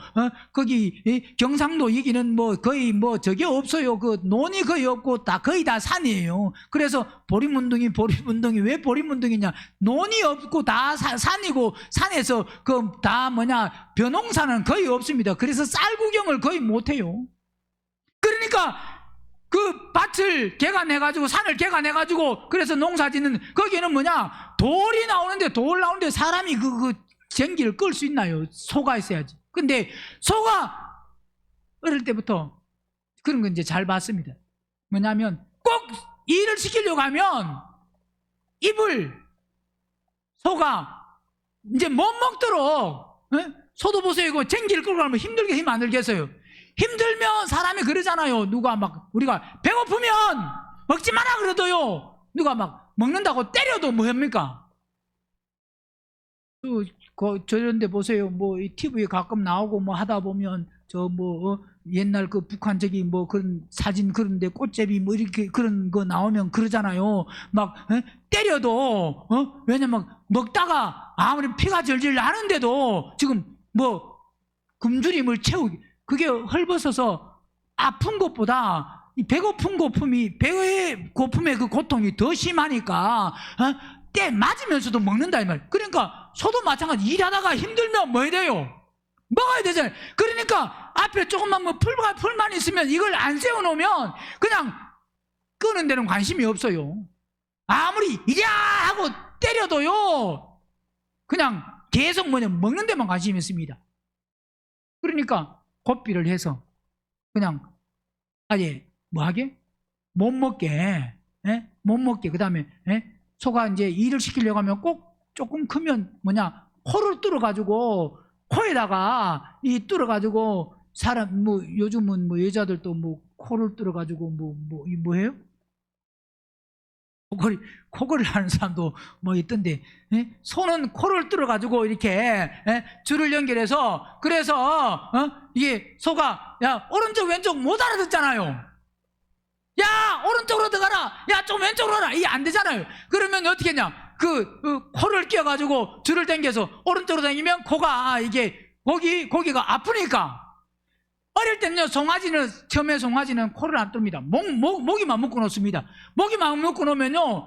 거기 경상도 여기는 뭐 거의 뭐 저게 없어요. 그 논이 거의 없고 다 거의 다 산이에요. 그래서 보리문둥이 왜 보리문둥이냐? 논이 없고 다 산이고 산에서 그 다 뭐냐, 벼농사는 거의 없습니다. 그래서 쌀 구경을 거의 못해요. 그러니까 그 밭을 개간해가지고 산을 개간해가지고 그래서 농사 짓는, 거기는 뭐냐, 돌이 나오는데, 돌 나오는데 사람이 그 전기를 끌 수 있나요? 소가 있어야지. 근데 소가 어릴 때부터 그런 거 이제 잘 봤습니다. 뭐냐면 꼭 일을 시키려고 하면 입을 소가 이제 못 먹도록, 소도 보세요. 이거 전기를 끌고 가면 힘들게 힘 안 들겠어요. 힘들면 사람이 그러잖아요. 누가 막, 우리가 배고프면 먹지 마라 그래도요, 누가 막 먹는다고 때려도 뭐 합니까? 저런데 보세요. 뭐 TV에 가끔 나오고 뭐 하다 보면 옛날 그 북한 저기 뭐 그런 사진, 그런데 꽃제비 뭐 이렇게 그런 거 나오면 그러잖아요. 막 때려도 왜냐면 먹다가 아무리 피가 절절 나는데도 지금 뭐 굶주림을 채우기, 그게 헐벗어서 아픈 것보다 배고픈 고품이, 배의 고품의 그 고통이 더 심하니까 때 맞으면서도 먹는다 이 말. 그러니까 소도 마찬가지. 일하다가 힘들면 뭐 해야 돼요? 먹어야 되잖아요. 그러니까 앞에 조금만 뭐 풀만 있으면 이걸 안 세워놓으면 그냥 끄는 데는 관심이 없어요. 아무리 이랴 하고 때려도요, 그냥 계속 먹는 데만 관심이 있습니다. 그러니까 고삐를 해서 그냥 아예 뭐하게? 못 먹게, 못 먹게. 그 다음에 소가 이제 일을 시키려고 하면 꼭 조금 크면 코를 뚫어가지고 코에다가 뚫어가지고 사람 요즘은 여자들도 코를 뚫어가지고 뭐 해요? 코걸이 하는 사람도 있던데, 소는 코를 뚫어가지고 이렇게 줄을 연결해서, 그래서 이게 소가 야 오른쪽 왼쪽 못 알아듣잖아요. 야 오른쪽으로 들어가라, 야 좀 왼쪽으로 가라, 이게 안 되잖아요. 그러면 어떻게 했냐, 그 코를 끼워가지고 줄을 당겨서 오른쪽으로 당기면 코가 이게 고기가 아프니까. 어릴 때는요, 처음에 송아지는 코를 안 뜹니다. 모기만 묶어 놓습니다. 모기만 묶어 놓으면요,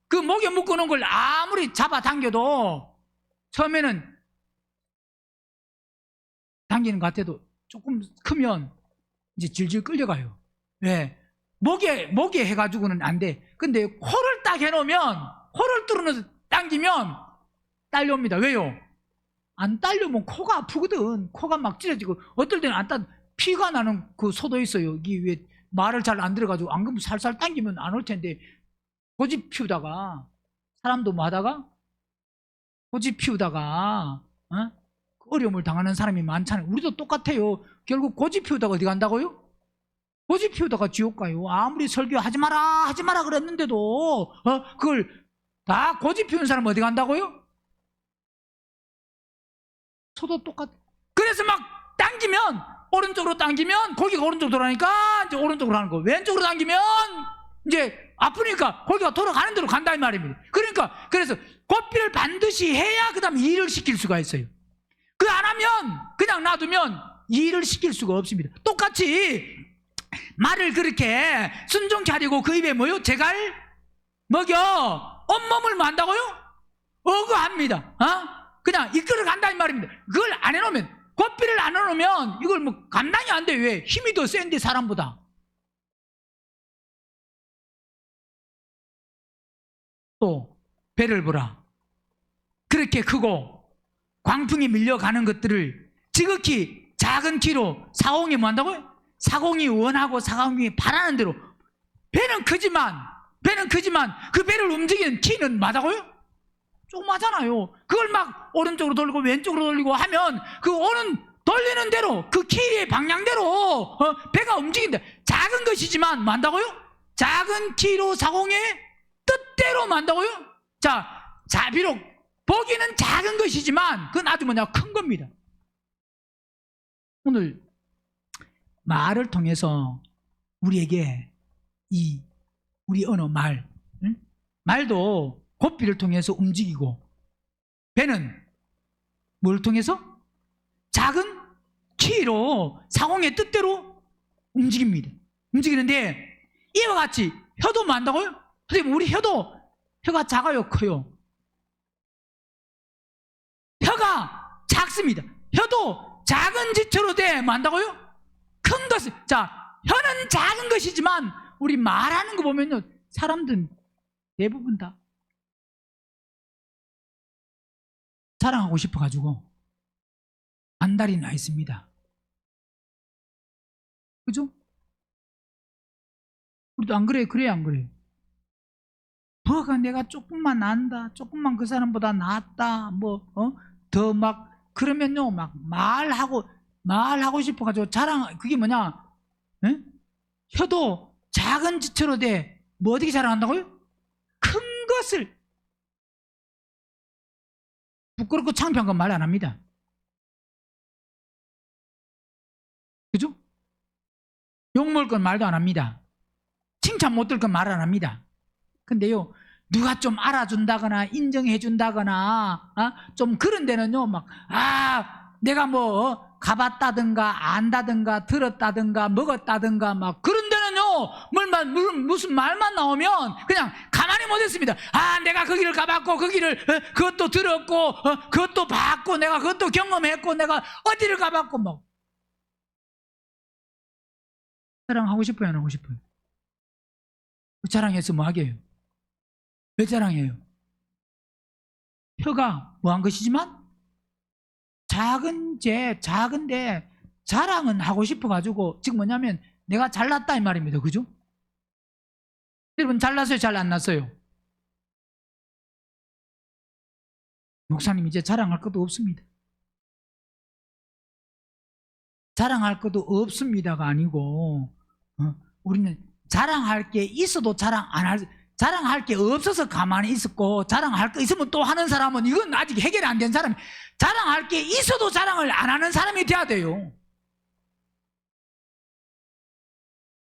그 목에 묶어 놓은 걸 아무리 잡아 당겨도 처음에는 당기는 것 같아도 조금 크면 이제 질질 끌려가요. 왜? 목에 해가지고는 안 돼. 근데 코를 딱 해놓으면, 코를 뚫어서 당기면 딸려옵니다. 왜요? 안 딸려면 코가 아프거든. 코가 막 찢어지고, 어떨 때는 피가 나는 그 소도 있어요. 이게 왜 말을 잘 안 들어가지고, 안 그러면 살살 당기면 안 올 텐데, 고집 피우다가, 사람도 하다가, 고집 피우다가, 어려움을 당하는 사람이 많잖아요. 우리도 똑같아요. 결국 고집 피우다가 어디 간다고요? 고집 피우다가 지옥 가요. 아무리 설교 하지 마라 그랬는데도, 그걸 다 고집 피우는 사람 어디 간다고요? 소도 똑같아. 그래서 막 당기면, 오른쪽으로 당기면 고기가 오른쪽으로 돌아가니까 이제 오른쪽으로 하는 거. 왼쪽으로 당기면 이제 아프니까 고기가 돌아가는 대로 간다 이 말입니다. 그래서 고삐를 반드시 해야 그 다음에 일을 시킬 수가 있어요. 그거 안 하면, 그냥 놔두면 일을 시킬 수가 없습니다. 똑같이 말을 그렇게 순종케 하려고 그 입에 제갈 먹여 온몸을 뭐 한다고요? 어거합니다. 그냥 이끌어 간다 이 말입니다. 그걸 안 해놓으면, 고삐를 안 해놓으면 이걸 감당이 안 돼. 왜? 힘이 더 센데 사람보다. 또 배를 보라. 그렇게 크고 광풍이 밀려가는 것들을 지극히 작은 키로 사공이 뭐 한다고요? 사공이 원하고 사공이 바라는 대로. 배는 크지만 그 배를 움직이는 키는 맞다고요? 조그마잖아요. 그걸 막 오른쪽으로 돌리고 왼쪽으로 돌리고 하면 그 돌리는 대로, 그 키의 방향대로 배가 움직인다. 작은 것이지만 만다고요? 작은 키로 사공의 뜻대로 만다고요? 자, 비록 보기는 작은 것이지만 그건 아주 큰 겁니다. 오늘 말을 통해서 우리에게 우리 언어 말도 고삐를 통해서 움직이고, 배는 뭘 통해서? 작은 키로 사공의 뜻대로 움직이는데, 이와 같이 혀도 뭐 한다고요? 선생님, 우리 혀가 작아요, 커요? 혀가 작습니다. 혀도 작은 지체로 뭐 한다고요? 큰 것을. 혀는 작은 것이지만 우리 말하는 거 보면요, 사람들은 대부분 다 자랑하고 싶어가지고 안달이 나 있습니다. 그죠? 우리도 안 그래요? 그래요, 안 그래요? 뭐가 내가 조금만 안다, 조금만 그 사람보다 낫다, 더 그러면요, 말하고 싶어가지고 그게 뭐냐? 혀도 작은 지체로 뭐 어떻게 자랑한다고요? 큰 것을. 부끄럽고 창피한 건 말 안 합니다. 그죠? 욕먹을 건 말도 안 합니다. 칭찬 못 들을 건 말 안 합니다. 근데요, 누가 좀 알아준다거나 인정해 준다거나 좀 그런 데는요, 내가 가봤다든가 안다든가 들었다든가 먹었다든가 그런 데는요, 무슨 말만 나오면 그냥 가만히 못 있습니다. 내가 거기를 가봤고 그것도 들었고 그것도 봤고 내가 그것도 경험했고 내가 어디를 가봤고 사랑하고 싶어요, 안 하고 싶어요? 자랑해서 뭐 하게요? 왜 자랑해요? 혀가 뭐한 것이지만 작은데 자랑은 하고 싶어가지고 지금 뭐냐면 내가 잘났다 이 말입니다. 그죠? 여러분 잘났어요? 잘 안 났어요? 목사님 이제 자랑할 것도 없습니다. 자랑할 것도 없습니다가 아니고 우리는 자랑할 게 있어도 자랑할 게 없어서 가만히 있었고 자랑할 거 있으면 또 하는 사람은 이건 아직 해결이 안 된 사람이 자랑할 게 있어도 자랑을 안 하는 사람이 돼야 돼요.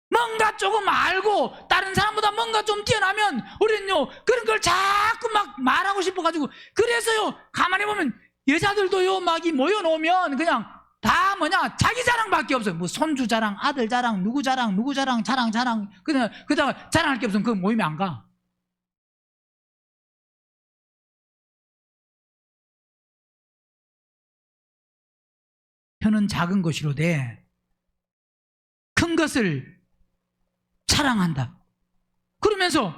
뭔가 조금 알고 다른 사람보다 뭔가 좀 뛰어나면 우리는요 그런 걸 자꾸 막 말하고 싶어가지고 그래서요 가만히 보면 여자들도요 막 이 모여놓으면 그냥 다 자기 자랑밖에 없어요. 뭐 손주 자랑, 아들 자랑, 누구 자랑 자랑 그냥 그다가 자랑할 게 없으면 그 모임에 안 가. 혀는 작은 것이로되 큰 것을 자랑한다. 그러면서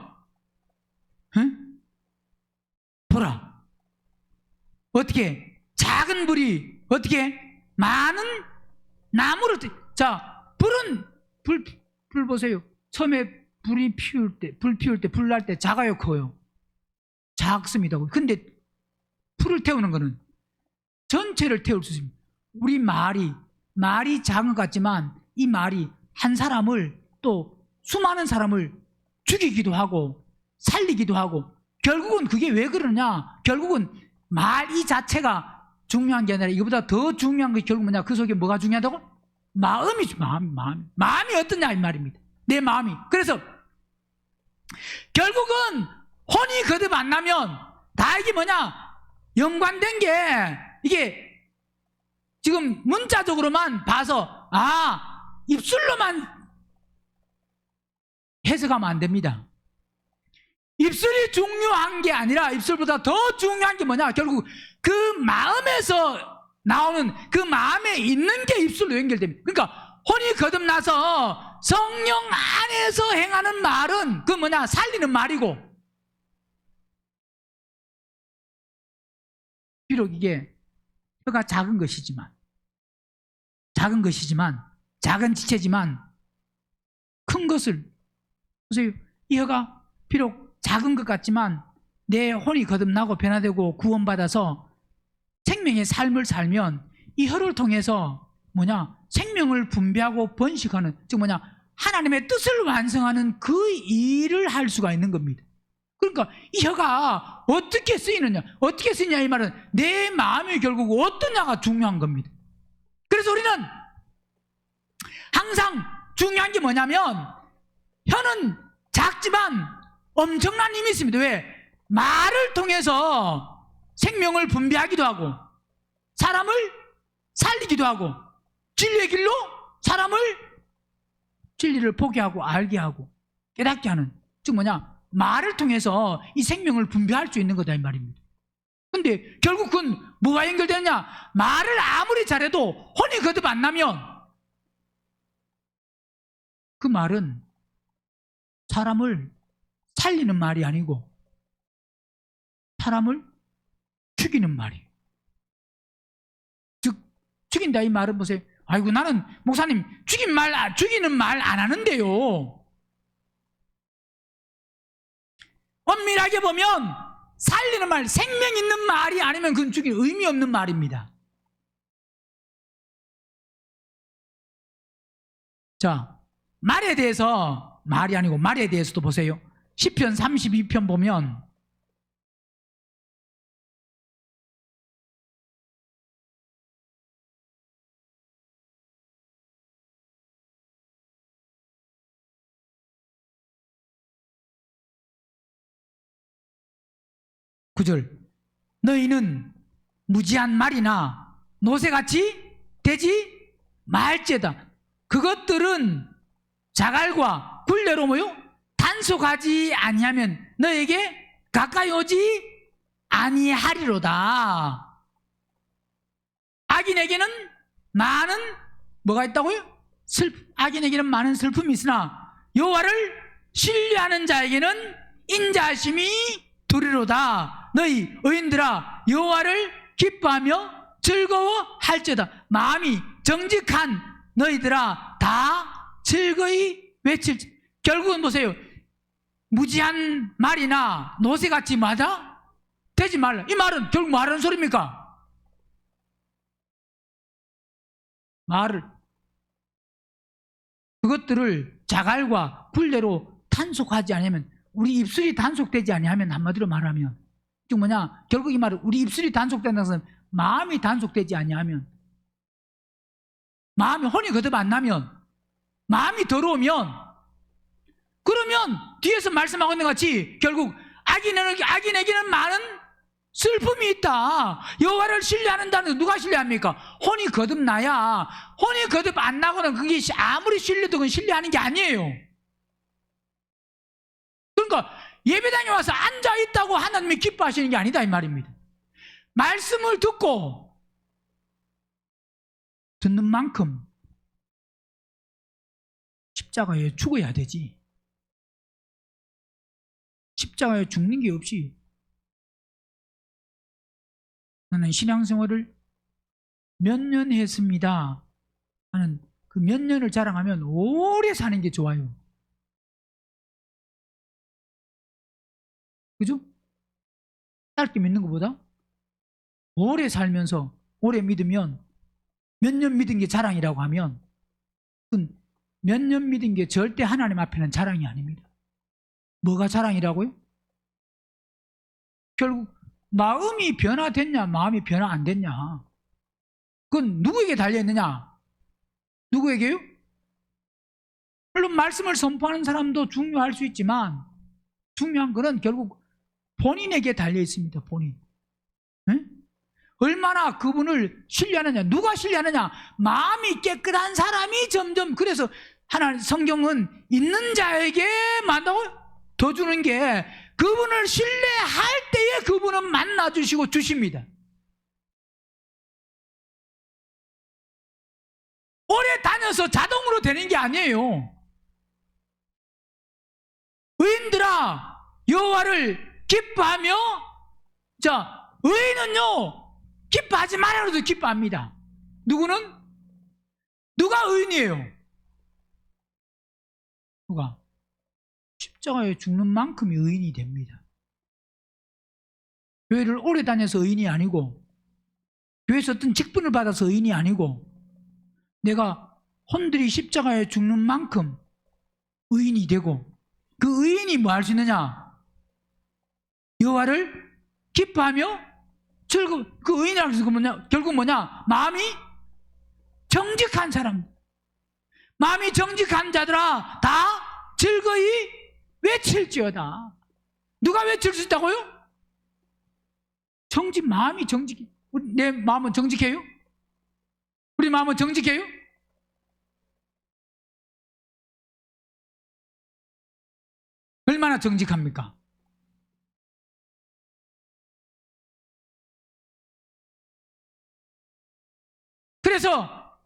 보라 어떻게 작은 불이 어떻게 많은 나무를 불 보세요. 처음에 불 피울 때 불 날 때 작아요 커요? 작습니다. 근데 불을 태우는 거는 전체를 태울 수 있습니다. 우리 말이 작은 것 같지만 이 말이 한 사람을 또 수많은 사람을 죽이기도 하고 살리기도 하고 결국은 그게 왜 그러냐? 결국은 말 이 자체가 중요한 게 아니라 이거보다 더 중요한 게 결국 뭐냐? 그 속에 뭐가 중요하다고? 마음이 어떠냐 이 말입니다. 내 마음이. 그래서 결국은 혼이 거듭 안 나면 다 이게 연관된 게 이게 지금 문자적으로만 봐서 입술로만 해석하면 안 됩니다. 입술이 중요한 게 아니라 입술보다 더 중요한 게 결국 그 마음에서 나오는 그 마음에 있는 게 입술로 연결됩니다. 그러니까 혼이 거듭나서 성령 안에서 행하는 말은 살리는 말이고 비록 이게 혀가 작은 작은 지체지만 큰 것을 보세요. 이 혀가 비록 작은 것 같지만 내 혼이 거듭나고 변화되고 구원받아서 생명의 삶을 살면 이 혀를 통해서 생명을 분배하고 번식하는 즉 하나님의 뜻을 완성하는 그 일을 할 수가 있는 겁니다. 그러니까 이 혀가 어떻게 쓰이느냐 이 말은 내 마음이 결국 어떠냐가 중요한 겁니다. 그래서 우리는 항상 중요한 게 뭐냐면 혀는 작지만 엄청난 힘이 있습니다. 왜? 말을 통해서 생명을 분배하기도 하고 사람을 살리기도 하고 진리의 길로 사람을 진리를 보게 하고 알게 하고 깨닫게 하는 즉 말을 통해서 이 생명을 분배할 수 있는 거다 이 말입니다. 근데 결국 그건 뭐와 연결되느냐? 말을 아무리 잘해도 혼이 거듭 안 나면 그 말은 사람을 살리는 말이 아니고 사람을 죽이는 말이에요. 즉 죽인다 이 말은 보세요. 아이고 나는 목사님 죽이는 말 안 하는데요. 엄밀하게 보면 살리는 말, 생명 있는 말이 아니면 그건 죽이는 의미 없는 말입니다. 자, 말에 대해서 말이 아니고 말에 대해서도 보세요. 시편 32편 보면 구절 너희는 무지한 말이나 노새같이 되지 말지어다. 그것들은 자갈과 굴레로 단속하지 아니하면 너에게 가까이 오지 아니하리로다. 악인에게는 많은 뭐가 있다고요? 악인에게는 많은 슬픔이 있으나 여호와를 신뢰하는 자에게는 인자하심이 두리로다. 너희 의인들아 여호와를 기뻐하며 즐거워할지어다. 마음이 정직한 너희들아 다 즐거이 외칠지. 결국은 보세요. 무지한 말이나 노새같이 맞아? 되지 말라. 이 말은 결국 뭐 하는 소리입니까? 말을, 그것들을 자갈과 굴레로 단속하지 않으면, 우리 입술이 단속되지 아니하면, 한마디로 말하면 즉 뭐냐, 결국 이 말은 우리 입술이 단속된다는 것은 마음이 단속되지 아니하면, 마음이 혼이 거듭 안 나면, 마음이 더러우면, 그러면 뒤에서 말씀하고 있는 것 같이 결국 악인에게는 많은 슬픔이 있다. 여호와를 신뢰하는다는 누가 신뢰합니까? 혼이 거듭나야. 혼이 거듭 안 나고는 그게 아무리 신뢰도 그건 신뢰하는 게 아니에요. 그러니까 예배당에 와서 앉아있다고 하나님이 기뻐하시는 게 아니다 이 말입니다. 말씀을 듣고 듣는 만큼 십자가에 죽어야 되지. 십자가에 죽는 게 없이 나는 신앙생활을 몇 년 했습니다 하는 그 몇 년을 자랑하면 오래 사는 게 좋아요. 그죠? 짧게 믿는 것보다 오래 살면서 오래 믿으면, 몇 년 믿은 게 자랑이라고 하면 몇 년 믿은 게 절대 하나님 앞에는 자랑이 아닙니다. 뭐가 자랑이라고요? 결국 마음이 변화됐냐 마음이 변화 안 됐냐, 그건 누구에게 달려있느냐? 누구에게요? 물론 말씀을 선포하는 사람도 중요할 수 있지만 중요한 것은 결국 본인에게 달려있습니다. 본인. 네? 얼마나 그분을 신뢰하느냐. 누가 신뢰하느냐? 마음이 깨끗한 사람이 점점, 그래서 하나님 성경은 있는 자에게 만나고 더 주는 게, 그분을 신뢰할 때에 그분은 만나주시고 주십니다. 오래 다녀서 자동으로 되는 게 아니에요. 의인들아 여호와를 기뻐하며, 자, 의인은요 기뻐하지 말아도 기뻐합니다. 누구는? 누가 의인이에요? 누가? 십자가에 죽는 만큼이 의인이 됩니다. 교회를 오래 다녀서 의인이 아니고, 교회에서 어떤 직분을 받아서 의인이 아니고, 내가 혼들이 십자가에 죽는 만큼 의인이 되고, 그 의인이 뭐 할 수 있느냐? 여호와를 기뻐하며 그 의인이라고 해서 뭐냐? 결국 뭐냐? 마음이 정직한 사람, 마음이 정직한 자들아 다 즐거이 외칠지어다. 누가 외칠 수 있다고요? 마음이 정직해. 내 마음은 정직해요? 우리 마음은 정직해요? 얼마나 정직합니까? 그래서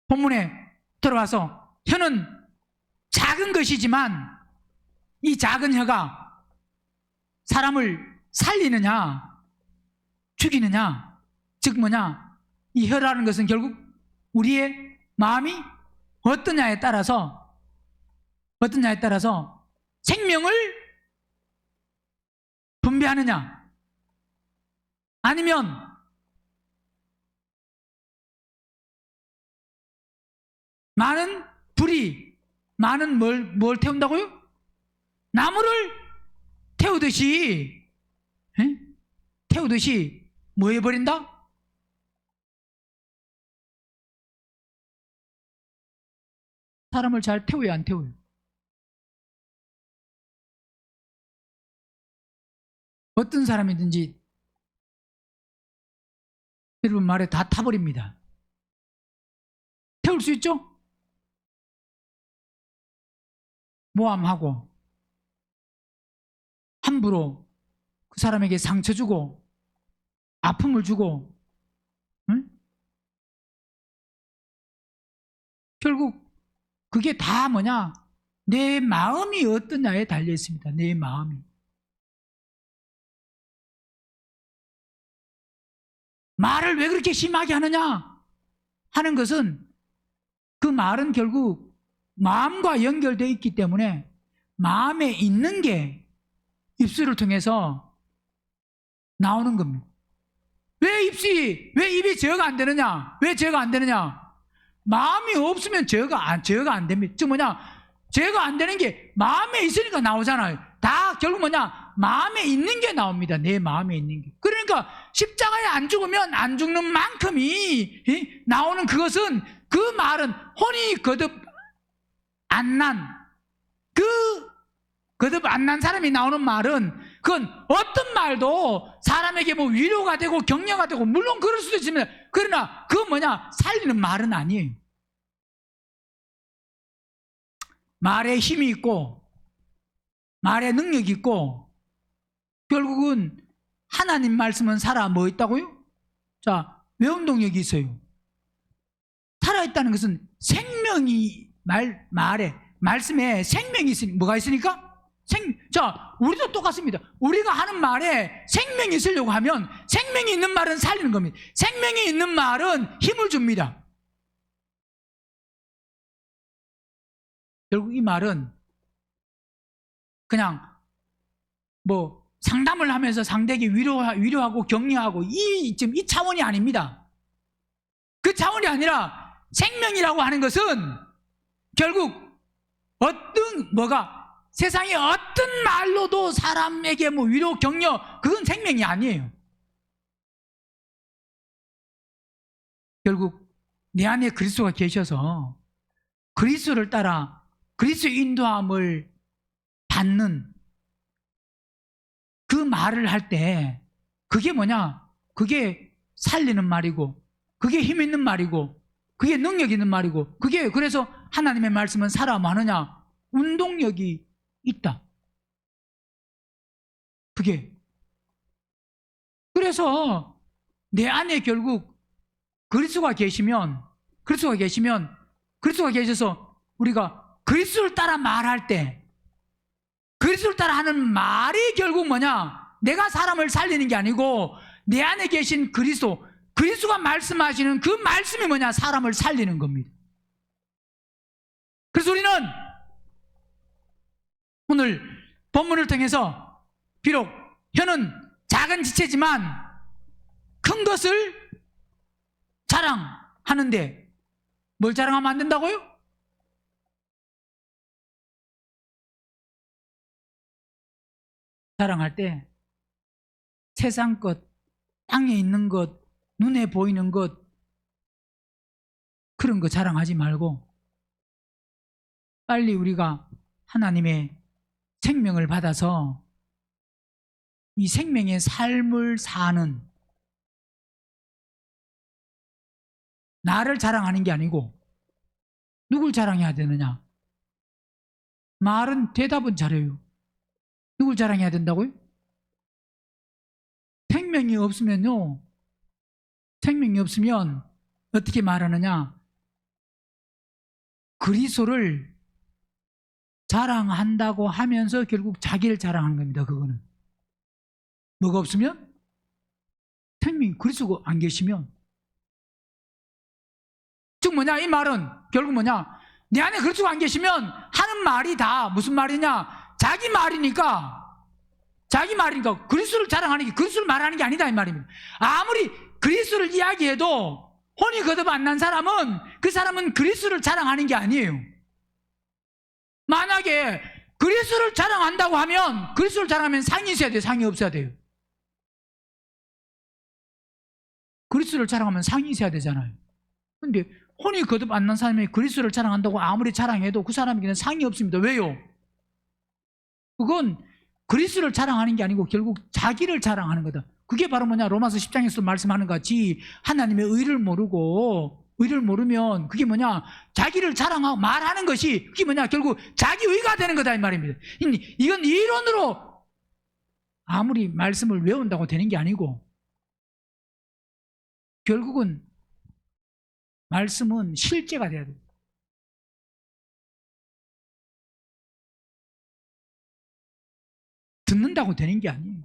본문에 들어와서 혀는 작은 것이지만 이 작은 혀가 사람을 살리느냐 죽이느냐, 즉 뭐냐, 이 혀라는 것은 결국 우리의 마음이 어떠냐에 따라서 생명을 분배하느냐 아니면 많은 불이, 많은 뭘 태운다고요? 나무를 태우듯이, 뭐 해버린다? 사람을 잘 태워야 안 태워요? 어떤 사람이든지 여러분 말에 다 타버립니다. 태울 수 있죠? 모함하고 함부로 그 사람에게 상처 주고 아픔을 주고, 응? 결국 그게 다 뭐냐? 내 마음이 어떠냐에 달려 있습니다. 내 마음이. 말을 왜 그렇게 심하게 하느냐 하는 것은 그 말은 결국 마음과 연결되어 있기 때문에 마음에 있는 게 입술을 통해서 나오는 겁니다. 왜 입이 제어가 안 되느냐? 왜 제어가 안 되느냐? 마음이 없으면 제어가 안 됩니다. 즉 뭐냐? 제어가 안 되는 게 마음에 있으니까 나오잖아요. 다 결국 뭐냐? 마음에 있는 게 나옵니다. 내 마음에 있는 게. 그러니까 십자가에 안 죽으면 안 죽는 만큼이 나오는 그것은 그 말은 혼이 거듭 안 난 사람이 나오는 말은 그건 어떤 말도 사람에게 뭐 위로가 되고 격려가 되고 물론 그럴 수도 있습니다. 그러나 그 뭐냐? 살리는 말은 아니에요. 말에 힘이 있고 말에 능력이 있고 결국은 하나님 말씀은 살아 뭐 있다고요? 자, 외운동력이 있어요. 살아있다는 것은 생명이 말씀에 생명이 있으니 뭐가 있으니까? 자, 우리도 똑같습니다. 우리가 하는 말에 생명이 있으려고 하면 생명이 있는 말은 살리는 겁니다. 생명이 있는 말은 힘을 줍니다. 결국 이 말은 그냥 뭐 상담을 하면서 상대에게 위로하고 격려하고 지금 이 차원이 아닙니다. 그 차원이 아니라 생명이라고 하는 것은 결국 세상의 어떤 말로도 사람에게 뭐 위로 격려 그건 생명이 아니에요. 결국 내 안에 그리스도가 계셔서 그리스도를 따라 그리스도의 인도함을 받는 그 말을 할 때 그게 뭐냐? 그게 살리는 말이고 그게 힘 있는 말이고 그게 능력 있는 말이고 그게 그래서 하나님의 말씀은 살아 마느냐? 운동력이 있다. 그게 그래서 내 안에 결국 그리스도가 계셔서 우리가 그리스도를 따라 말할 때 그리스도를 따라 하는 말이 결국 뭐냐? 내가 사람을 살리는 게 아니고 내 안에 계신 그리스도가 말씀하시는 그 말씀이 뭐냐? 사람을 살리는 겁니다. 그래서 우리는 오늘 본문을 통해서 비록 혀는 작은 지체지만 큰 것을 자랑하는데 뭘 자랑하면 안 된다고요? 자랑할 때 세상 것, 땅에 있는 것, 눈에 보이는 것 그런 거 자랑하지 말고 빨리 우리가 하나님의 생명을 받아서 이 생명의 삶을 사는 나를 자랑하는 게 아니고 누굴 자랑해야 되느냐? 대답은 잘해요. 누굴 자랑해야 된다고요? 생명이 없으면 어떻게 말하느냐? 그리스도를 자랑한다고 하면서 결국 자기를 자랑하는 겁니다. 그거는 뭐가 없으면 생명이 그리스도가 안 계시면 즉 뭐냐? 이 말은 결국 뭐냐? 내 안에 그리스도가 안 계시면 하는 말이 다 무슨 말이냐? 자기 말이니까 그리스도를 자랑하는 게 그리스도를 말하는 게 아니다 이 말입니다. 아무리 그리스도를 이야기해도 혼이 거듭 안 난 사람은 그 사람은 그리스도를 자랑하는 게 아니에요. 만약에 그리스도를 자랑한다고 하면 그리스도를 자랑하면 상이 있어야 돼요? 상이 없어야 돼요? 그리스도를 자랑하면 상이 있어야 되잖아요. 그런데 혼이 거듭 안 난 사람이 그리스도를 자랑한다고 아무리 자랑해도 그 사람에게는 상이 없습니다. 왜요? 그건 그리스도를 자랑하는 게 아니고 결국 자기를 자랑하는 거다. 그게 바로 뭐냐? 로마서 10장에서 말씀하는 것 같이 하나님의 의를 모르면 그게 뭐냐? 자기를 자랑하고 말하는 것이 그게 뭐냐? 결국 자기 의가 되는 거다 이 말입니다. 이건 이론으로 아무리 말씀을 외운다고 되는 게 아니고 결국은 말씀은 실제가 돼야 돼요. 듣는다고 되는 게 아니에요.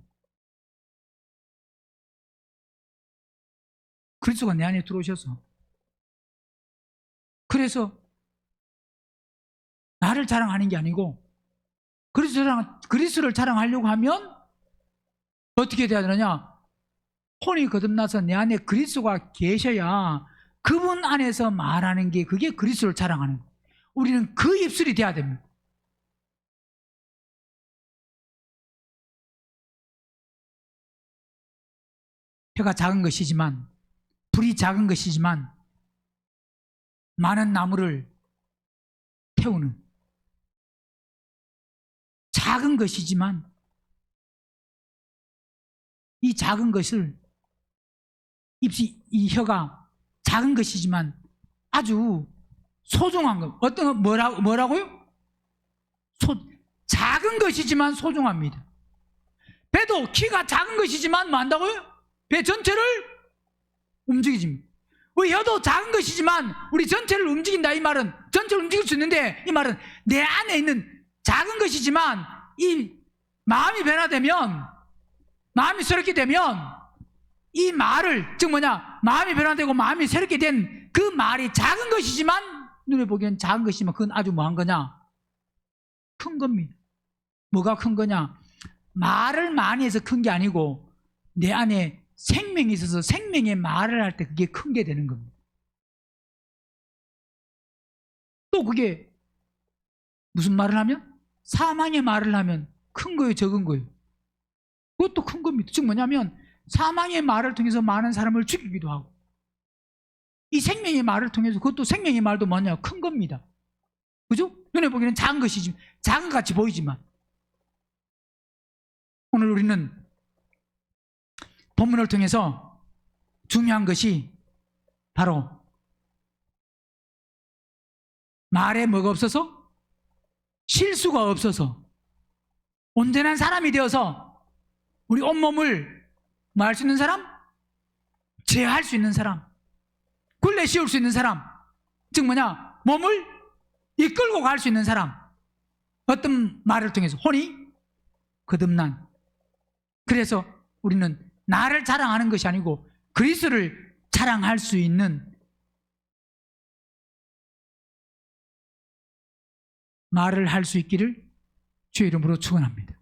그리스도가 내 안에 들어오셔서, 그래서 나를 자랑하는 게 아니고 그리스도를 자랑하려고 하면 어떻게 돼야 되느냐? 혼이 거듭나서 내 안에 그리스도가 계셔야 그분 안에서 말하는 게, 그게 그리스도를 자랑하는 거예요. 우리는 그 입술이 돼야 됩니다. 혀가 작은 것이지만, 불이 작은 것이지만 많은 나무를 태우는, 작은 것이지만 이 작은 것을, 이 혀가 작은 것이지만 아주 소중한 것. 어떤 뭐라고요? 작은 것이지만 소중합니다. 배도 키가 작은 것이지만 뭐 한다고요? 배 전체를 움직이집니다. 우리 혀도 작은 것이지만 우리 전체를 움직인다. 이 말은 전체를 움직일 수 있는데, 이 말은 내 안에 있는 작은 것이지만 이 마음이 변화되면, 마음이 새롭게 되면 이 말을, 즉 뭐냐, 마음이 변화되고 마음이 새롭게 된 그 말이 작은 것이지만, 눈에 보기엔 작은 것이지만 그건 아주 뭐한 거냐? 큰 겁니다. 뭐가 큰 거냐? 말을 많이 해서 큰 게 아니고 내 안에 생명이 있어서 생명의 말을 할 때 그게 큰 게 되는 겁니다. 또 그게 무슨 말을 하면? 사망의 말을 하면 큰 거예요, 적은 거예요? 그것도 큰 겁니다. 즉 뭐냐면 사망의 말을 통해서 많은 사람을 죽이기도 하고, 이 생명의 말을 통해서, 그것도 생명의 말도 뭐냐? 큰 겁니다. 그죠? 눈에 보기에는 작은 것이지, 작은 것 같이 보이지만, 오늘 우리는 본문을 통해서 중요한 것이 바로 말에 뭐가 없어서? 실수가 없어서 온전한 사람이 되어서 우리 온몸을 뭐 할 수 있는 사람? 제어할 수 있는 사람, 굴레 씌울 수 있는 사람, 즉 뭐냐? 몸을 이끌고 갈 수 있는 사람. 어떤 말을 통해서? 혼이 거듭난. 그래서 우리는 나를 자랑하는 것이 아니고 그리스도를 자랑할 수 있는 말을 할 수 있기를 주의 이름으로 축원합니다.